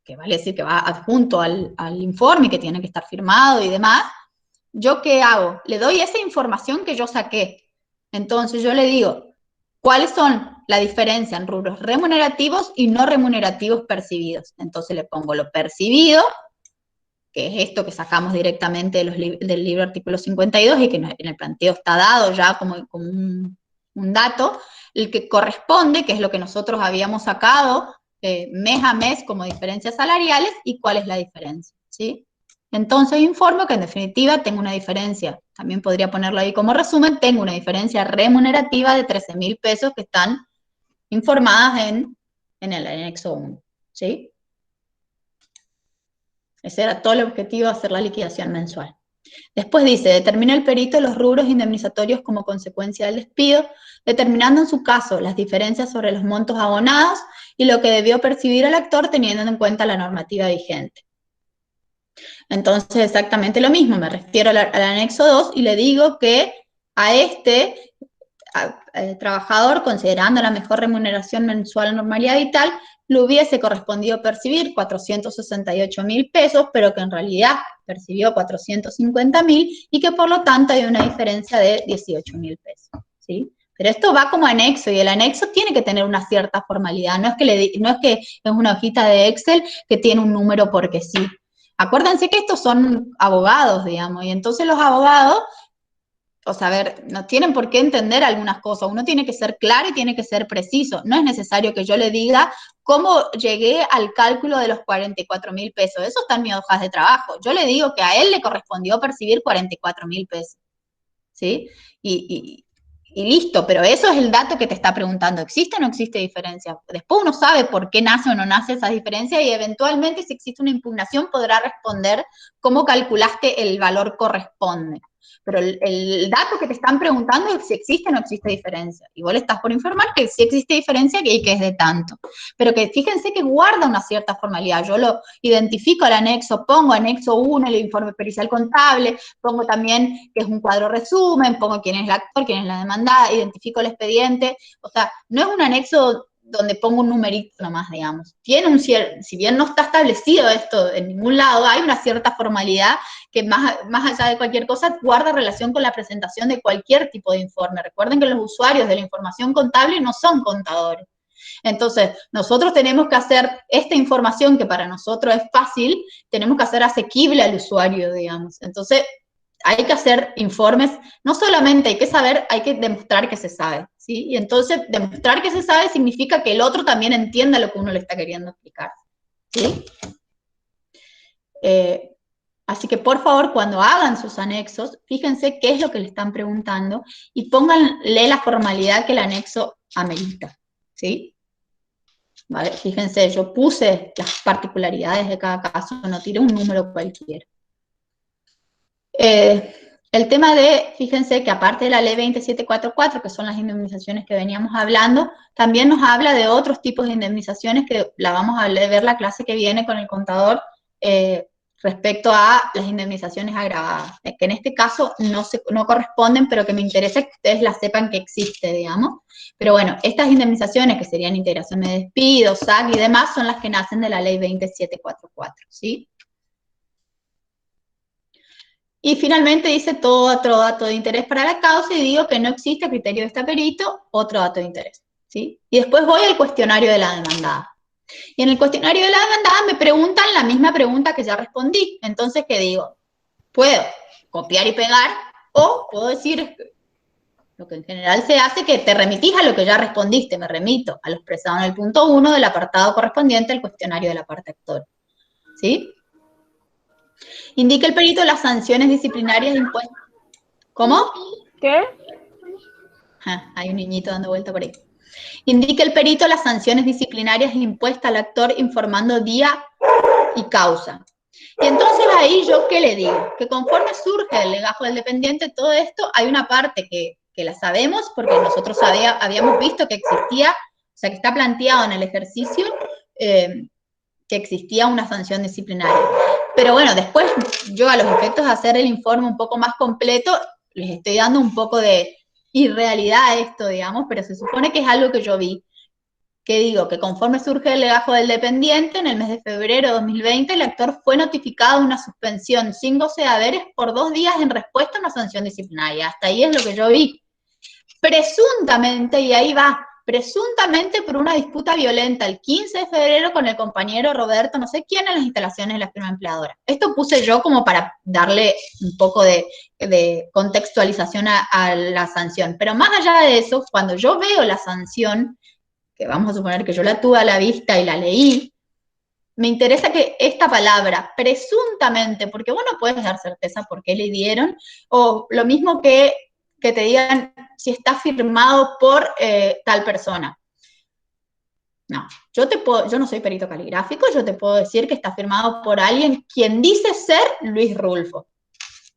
que vale decir que va adjunto al informe, que tiene que estar firmado y demás, ¿yo qué hago? Le doy esa información que yo saqué. Entonces yo le digo, ¿cuáles son la diferencia en rubros remunerativos y no remunerativos percibidos? Entonces le pongo lo percibido, que es esto que sacamos directamente del libro artículo 52 y que en el planteo está dado ya como un dato, el que corresponde, que es lo que nosotros habíamos sacado mes a mes como diferencias salariales y cuál es la diferencia, ¿sí? Entonces informo que en definitiva tengo una diferencia, también podría ponerlo ahí como resumen, tengo una diferencia remunerativa de 13.000 pesos que están informadas en el anexo 1, ¿sí? Ese era todo el objetivo, hacer la liquidación mensual. Después dice, determina el perito los rubros indemnizatorios como consecuencia del despido, determinando en su caso las diferencias sobre los montos abonados y lo que debió percibir el actor teniendo en cuenta la normativa vigente. Entonces, exactamente lo mismo, me refiero al anexo 2 y le digo que a este trabajador, considerando la mejor remuneración mensual, normalidad y tal, le hubiese correspondido percibir 468.000 pesos, pero que en realidad percibió 450.000 y que por lo tanto hay una diferencia de 18.000 pesos, ¿sí? Pero esto va como anexo y el anexo tiene que tener una cierta formalidad, no es que es una hojita de Excel que tiene un número porque sí. Acuérdense que estos son abogados, digamos, y entonces los abogados, o sea, a ver, no tienen por qué entender algunas cosas, uno tiene que ser claro y tiene que ser preciso, no es necesario que yo le diga cómo llegué al cálculo de los 44.000 pesos, eso está en mis hojas de trabajo, yo le digo que a él le correspondió percibir 44.000 pesos, ¿sí? Y y listo, pero eso es el dato que te está preguntando, ¿existe o no existe diferencia? Después uno sabe por qué nace o no nace esa diferencia y eventualmente si existe una impugnación podrá responder cómo calculaste el valor corresponde. Pero el dato que te están preguntando es si existe o no existe diferencia. Y vos le estás por informar que sí existe diferencia y que es de tanto. Pero que fíjense que guarda una cierta formalidad. Yo lo identifico al anexo, pongo anexo 1, el informe pericial contable, pongo también que es un cuadro resumen, pongo quién es el actor, quién es la demandada, identifico el expediente. O sea, no es un anexo donde pongo un numerito nomás, digamos. Tiene un cierto, si bien no está establecido esto en ningún lado, hay una cierta formalidad que más allá de cualquier cosa guarda relación con la presentación de cualquier tipo de informe. Recuerden que los usuarios de la información contable no son contadores. Entonces, nosotros tenemos que hacer esta información que para nosotros es fácil, tenemos que hacer asequible al usuario, digamos. Entonces, hay que hacer informes, no solamente hay que saber, hay que demostrar que se sabe, ¿sí? Y entonces, demostrar que se sabe significa que el otro también entienda lo que uno le está queriendo explicar, ¿sí? Así que, por favor, cuando hagan sus anexos, fíjense qué es lo que le están preguntando y pónganle la formalidad que el anexo amerita, ¿sí? ¿Vale? Fíjense, yo puse las particularidades de cada caso, no tiré un número cualquiera. El tema de, fíjense que aparte de la ley 2744, que son las indemnizaciones que veníamos hablando, también nos habla de otros tipos de indemnizaciones que la vamos a ver la clase que viene con el contador respecto a las indemnizaciones agravadas, que en este caso no corresponden, pero que me interesa que ustedes la sepan que existe, digamos. Pero bueno, estas indemnizaciones, que serían integración de despido, SAC y demás, son las que nacen de la ley 2744, ¿sí? Y finalmente dice todo otro dato de interés para la causa y digo que no existe criterio de este perito, otro dato de interés, ¿sí? Y después voy al cuestionario de la demandada. Y en el cuestionario de la demandada me preguntan la misma pregunta que ya respondí. Entonces, ¿qué digo? Puedo copiar y pegar o puedo decir lo que en general se hace, que te remitís a lo que ya respondiste. Me remito a lo expresado en el punto 1 del apartado correspondiente al cuestionario de la parte actor, ¿sí? Indica el perito las sanciones disciplinarias impuestas. ¿Cómo? ¿Qué? Hay un niñito dando vuelta por ahí. Indica el perito las sanciones disciplinarias impuestas al actor informando día y causa. Y entonces ahí yo, ¿qué le digo? Que conforme surge el legajo del dependiente, todo esto, hay una parte que la sabemos porque nosotros habíamos visto que existía, o sea, que está planteado en el ejercicio, que existía una sanción disciplinaria. Pero bueno, después yo a los efectos de hacer el informe un poco más completo, les estoy dando un poco de irrealidad a esto, digamos, pero se supone que es algo que yo vi. Que digo, que conforme surge el legajo del dependiente, en el mes de febrero de 2020, el actor fue notificado de una suspensión sin goce de haberes por 2 días en respuesta a una sanción disciplinaria. Hasta ahí es lo que yo vi. Presuntamente, y ahí va, presuntamente por una disputa violenta el 15 de febrero con el compañero Roberto, no sé quién, en las instalaciones de la firma empleadora. Esto puse yo como para darle un poco de contextualización a la sanción. Pero más allá de eso, cuando yo veo la sanción, que vamos a suponer que yo la tuve a la vista y la leí, me interesa que esta palabra, presuntamente, porque vos no puedes dar certeza por qué le dieron, o lo mismo que te digan si está firmado por tal persona. No, yo no soy perito caligráfico, yo te puedo decir que está firmado por alguien quien dice ser Luis Rulfo.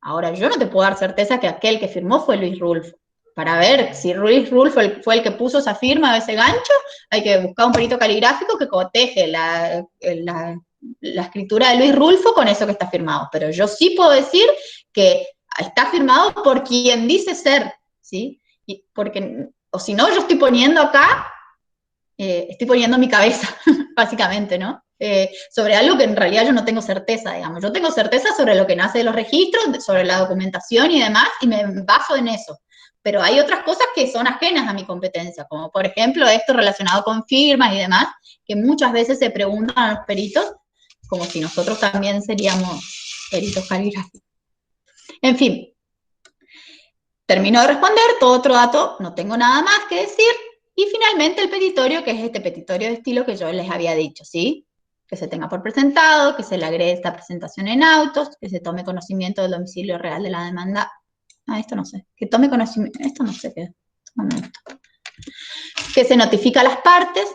Ahora, yo no te puedo dar certeza que aquel que firmó fue Luis Rulfo. Para ver si Luis Rulfo fue el que puso esa firma o ese gancho, hay que buscar un perito caligráfico que coteje la escritura de Luis Rulfo con eso que está firmado. Pero yo sí puedo decir que está firmado por quien dice ser, ¿sí? Porque, o si no, yo estoy poniendo acá, estoy poniendo mi cabeza, básicamente, ¿no? Sobre algo que en realidad yo no tengo certeza, digamos. Yo tengo certeza sobre lo que nace de los registros, sobre la documentación y demás, y me baso en eso. Pero hay otras cosas que son ajenas a mi competencia, como por ejemplo esto relacionado con firmas y demás, que muchas veces se preguntan a los peritos, como si nosotros también seríamos peritos caligráficos. En fin, termino de responder, todo otro dato, no tengo nada más que decir, y finalmente el petitorio, que es este petitorio de estilo que yo les había dicho, ¿sí? Que se tenga por presentado, que se le agregue esta presentación en autos, que se tome conocimiento del domicilio real de la demanda. Esto no sé, que tome conocimiento, esto no sé qué, Que se notifica a las partes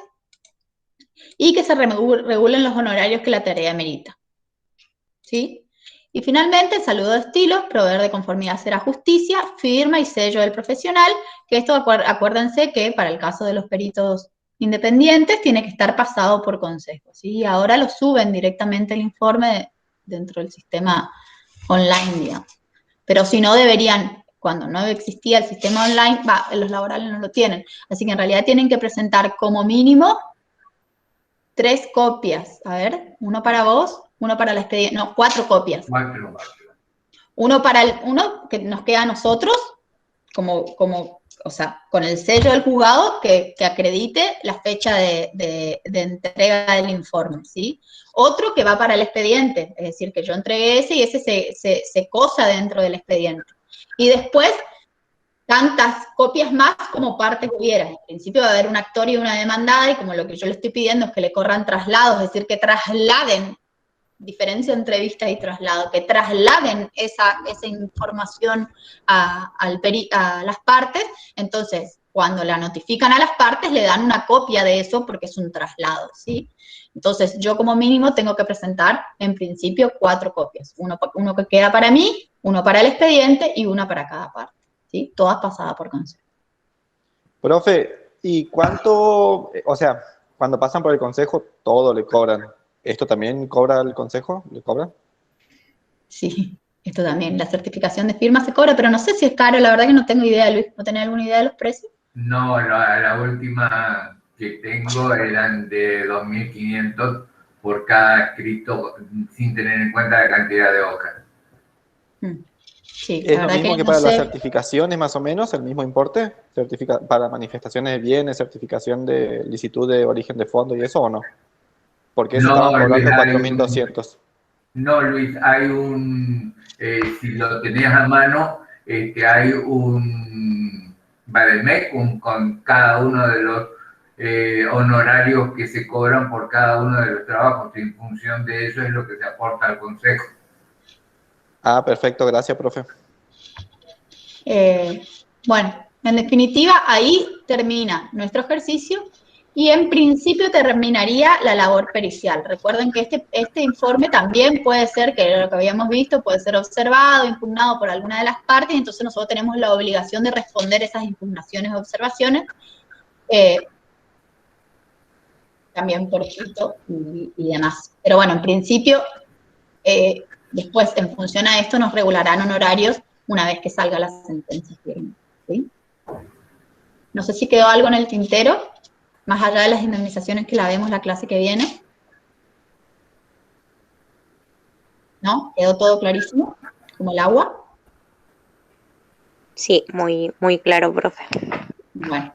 y que se regulen los honorarios que la tarea merita. ¿Sí? Y finalmente, el saludo de estilo, proveer de conformidad será justicia, firma y sello del profesional, que esto acuérdense que para el caso de los peritos independientes tiene que estar pasado por consejo, ¿sí? Y ahora lo suben directamente el informe dentro del sistema online, digamos. Pero si no deberían, cuando no existía el sistema online, los laborales no lo tienen. Así que en realidad tienen que presentar como mínimo 3 copias. A ver, uno para vos, uno para la expediente, no, 4 copias. 4. Uno que nos queda a nosotros, o sea, con el sello del juzgado que acredite la fecha de entrega del informe, ¿sí? Otro que va para el expediente, es decir, que yo entregué ese y ese se cosa dentro del expediente. Y después, tantas copias más como partes hubiera. En principio va a haber un actor y una demandada, y como lo que yo le estoy pidiendo es que le corran traslados, es decir, que trasladen, diferencia entre vista y traslado, que trasladen esa información a las partes. Entonces, cuando la notifican a las partes, le dan una copia de eso porque es un traslado, ¿sí? Entonces, yo como mínimo tengo que presentar, en principio, 4 copias. Uno que queda para mí, uno para el expediente y una para cada parte, ¿sí? Todas pasadas por consejo. Profe, ¿y cuánto, o sea, cuando pasan por el consejo, todo le cobran? ¿Esto también cobra el consejo? ¿Le cobra? Sí, esto también. La certificación de firma se cobra, pero no sé si es caro. La verdad que no tengo idea, Luis. ¿No tenés alguna idea de los precios? No, la última que tengo eran de 2.500 por cada escrito, sin tener en cuenta la cantidad de hojas. Sí, ¿Es lo mismo que para no sé. las certificaciones, más o menos, el mismo importe? ¿Para manifestaciones de bienes, certificación de licitud de origen de fondo y eso o no? Porque eso estaban cobrando 4.200. No, Luis, hay si lo tenías a mano, hay un vademecum con cada uno de los honorarios que se cobran por cada uno de los trabajos. En función de eso es lo que se aporta al consejo. Ah, perfecto, gracias, profe. Bueno, en definitiva, ahí termina nuestro ejercicio y en principio terminaría la labor pericial. Recuerden que este informe también puede ser, que lo que habíamos visto, puede ser observado, impugnado por alguna de las partes, y entonces nosotros tenemos la obligación de responder esas impugnaciones o observaciones, también por escrito y demás. Pero bueno, en principio, después, en función a esto, nos regularán honorarios una vez que salga la sentencia firme, ¿sí? No sé si quedó algo en el tintero, más allá de las indemnizaciones que la vemos la clase que viene. ¿No? ¿Quedó todo clarísimo? ¿Como el agua? Sí, muy, muy claro, profe. Bueno.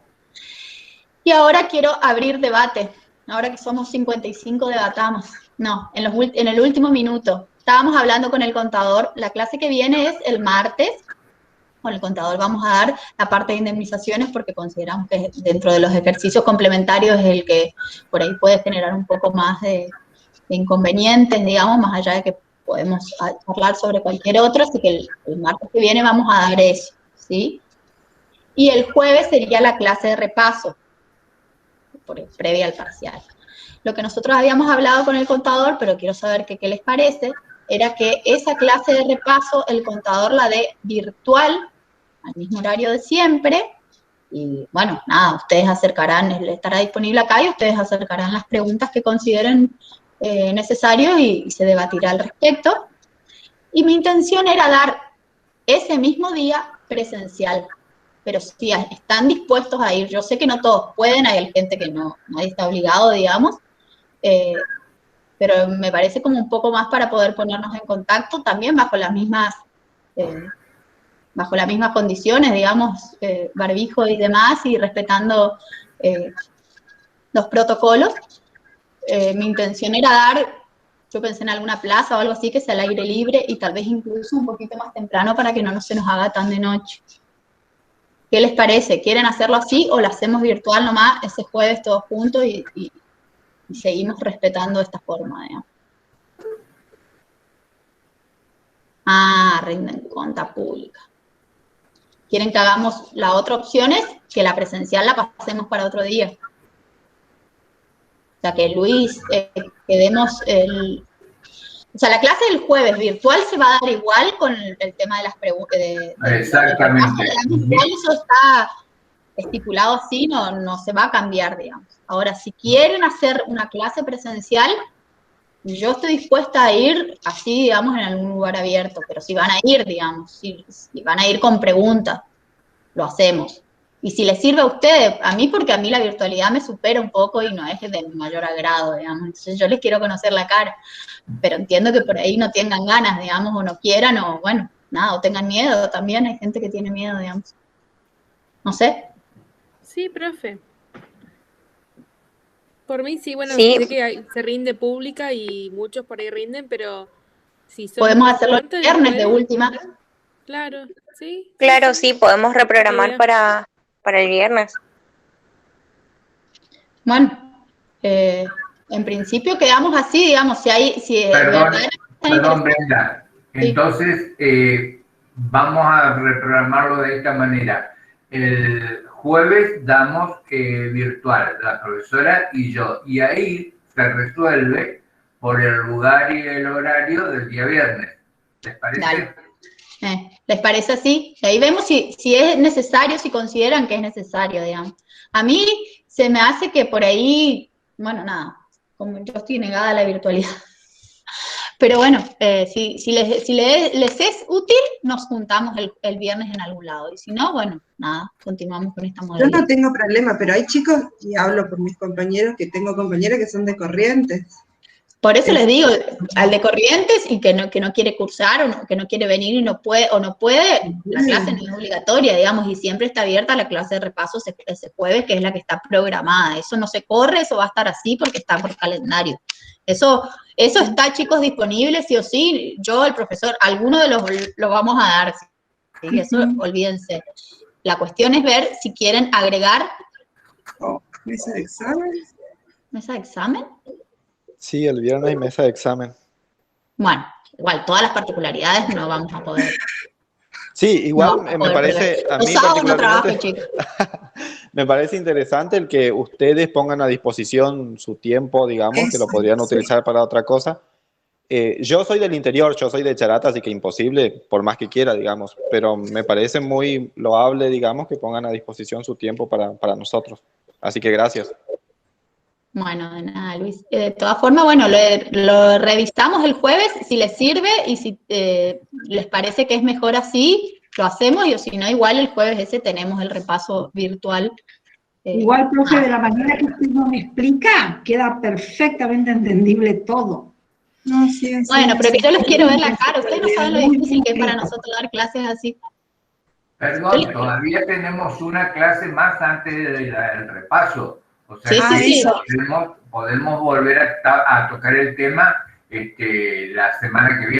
Y ahora quiero abrir debate. Ahora que somos 55, debatamos. No, en el último minuto. Estábamos hablando con el contador. La clase que viene es el martes. Con el contador vamos a dar la parte de indemnizaciones porque consideramos que dentro de los ejercicios complementarios es el que por ahí puede generar un poco más de inconvenientes, digamos, más allá de que podemos hablar sobre cualquier otro, así que el martes que viene vamos a dar eso, ¿sí? Y el jueves sería la clase de repaso, previa al parcial. Lo que nosotros habíamos hablado con el contador, pero quiero saber qué les parece, era que esa clase de repaso el contador la dé virtual, al mismo horario de siempre, y bueno, nada, ustedes acercarán, estará disponible acá y ustedes acercarán las preguntas que consideren necesarios y se debatirá al respecto. Y mi intención era dar ese mismo día presencial, pero si están dispuestos a ir, yo sé que no todos pueden, hay gente que no, nadie está obligado, digamos, pero me parece como un poco más para poder ponernos en contacto también bajo las mismas condiciones, digamos, barbijo y demás, y respetando los protocolos. Mi intención era dar, yo pensé en alguna plaza o algo así que sea al aire libre y tal vez incluso un poquito más temprano para que no se nos haga tan de noche. ¿Qué les parece? ¿Quieren hacerlo así o lo hacemos virtual nomás ese jueves todos juntos y seguimos respetando esta forma, digamos? Ah, rinden cuenta pública. quieren que hagamos la otra opción es que la presencial la pasemos para otro día. O sea, que Luis, quedemos o sea, la clase del jueves virtual se va a dar igual con el tema de las preguntas. Exactamente. Eso está estipulado así, no se va a cambiar, digamos. Ahora, si quieren hacer una clase presencial, yo estoy dispuesta a ir así, digamos, en algún lugar abierto, pero si van a ir, digamos, si van a ir con preguntas, lo hacemos. Y si les sirve a ustedes, a mí, porque a mí la virtualidad me supera un poco y no es de mi mayor agrado, digamos. Entonces yo les quiero conocer la cara, pero entiendo que por ahí no tengan ganas, digamos, o no quieran, o bueno, nada, o tengan miedo, también hay gente que tiene miedo, digamos. No sé. Sí, profe. Por mí sí, bueno, Sí. sé que se rinde pública y muchos por ahí rinden, pero si son Podemos hacerlo el cuantos viernes de después, última. claro, sí. Claro, sí, podemos reprogramar Idea. para el viernes. Bueno, en principio quedamos así, digamos, Perdón, Brenda. Entonces, vamos a reprogramarlo de esta manera. El jueves damos virtual, la profesora y yo, y ahí se resuelve por el lugar y el horario del día viernes. ¿Les parece? Dale. ¿Les parece así? Ahí vemos si es necesario, si consideran que es necesario, digamos. A mí se me hace que por ahí, bueno, nada, como yo estoy negada a la virtualidad. Pero bueno, si les es útil, nos juntamos el viernes en algún lado. Y si no, bueno, nada, continuamos con esta modalidad. Yo no tengo problema, pero hay chicos, y hablo por mis compañeros, que tengo compañeras que son de Corrientes. Por eso les digo, al de Corrientes y que no quiere cursar o que no quiere venir y no puede, la clase no es obligatoria, digamos, y siempre está abierta la clase de repaso ese jueves, que es la que está programada. Eso no se corre, eso va a estar así porque está por calendario. Eso está, chicos, disponible sí o sí. Yo, el profesor, alguno de los lo vamos a dar. ¿Sí? Eso, olvídense. La cuestión es ver si quieren agregar. ¿Mesa de examen? ¿Mesa de examen? Sí, el viernes hay mesa de examen. Bueno, igual, todas las particularidades no vamos a poder. Sí, igual me parece, a mí particularmente, me parece interesante el que ustedes pongan a disposición su tiempo, digamos, que lo podrían utilizar para otra cosa. Yo soy del interior, yo soy de Charata, así que imposible, por más que quiera, digamos, pero me parece muy loable, digamos, que pongan a disposición su tiempo para nosotros. Así que gracias. Bueno, de nada, Luis. De todas formas, bueno, lo revisamos el jueves, si les sirve y si les parece que es mejor así, lo hacemos, y si no, igual el jueves ese tenemos el repaso virtual. Igual, profe, de la manera que usted nos explica, queda perfectamente entendible todo. No, sí, bueno, pero que yo les quiero ver la cara. Ustedes no saben lo difícil que es para nosotros dar clases así. Perdón, todavía tenemos una clase más antes del repaso. O sea, sí. Podemos volver a tocar el tema la semana que viene.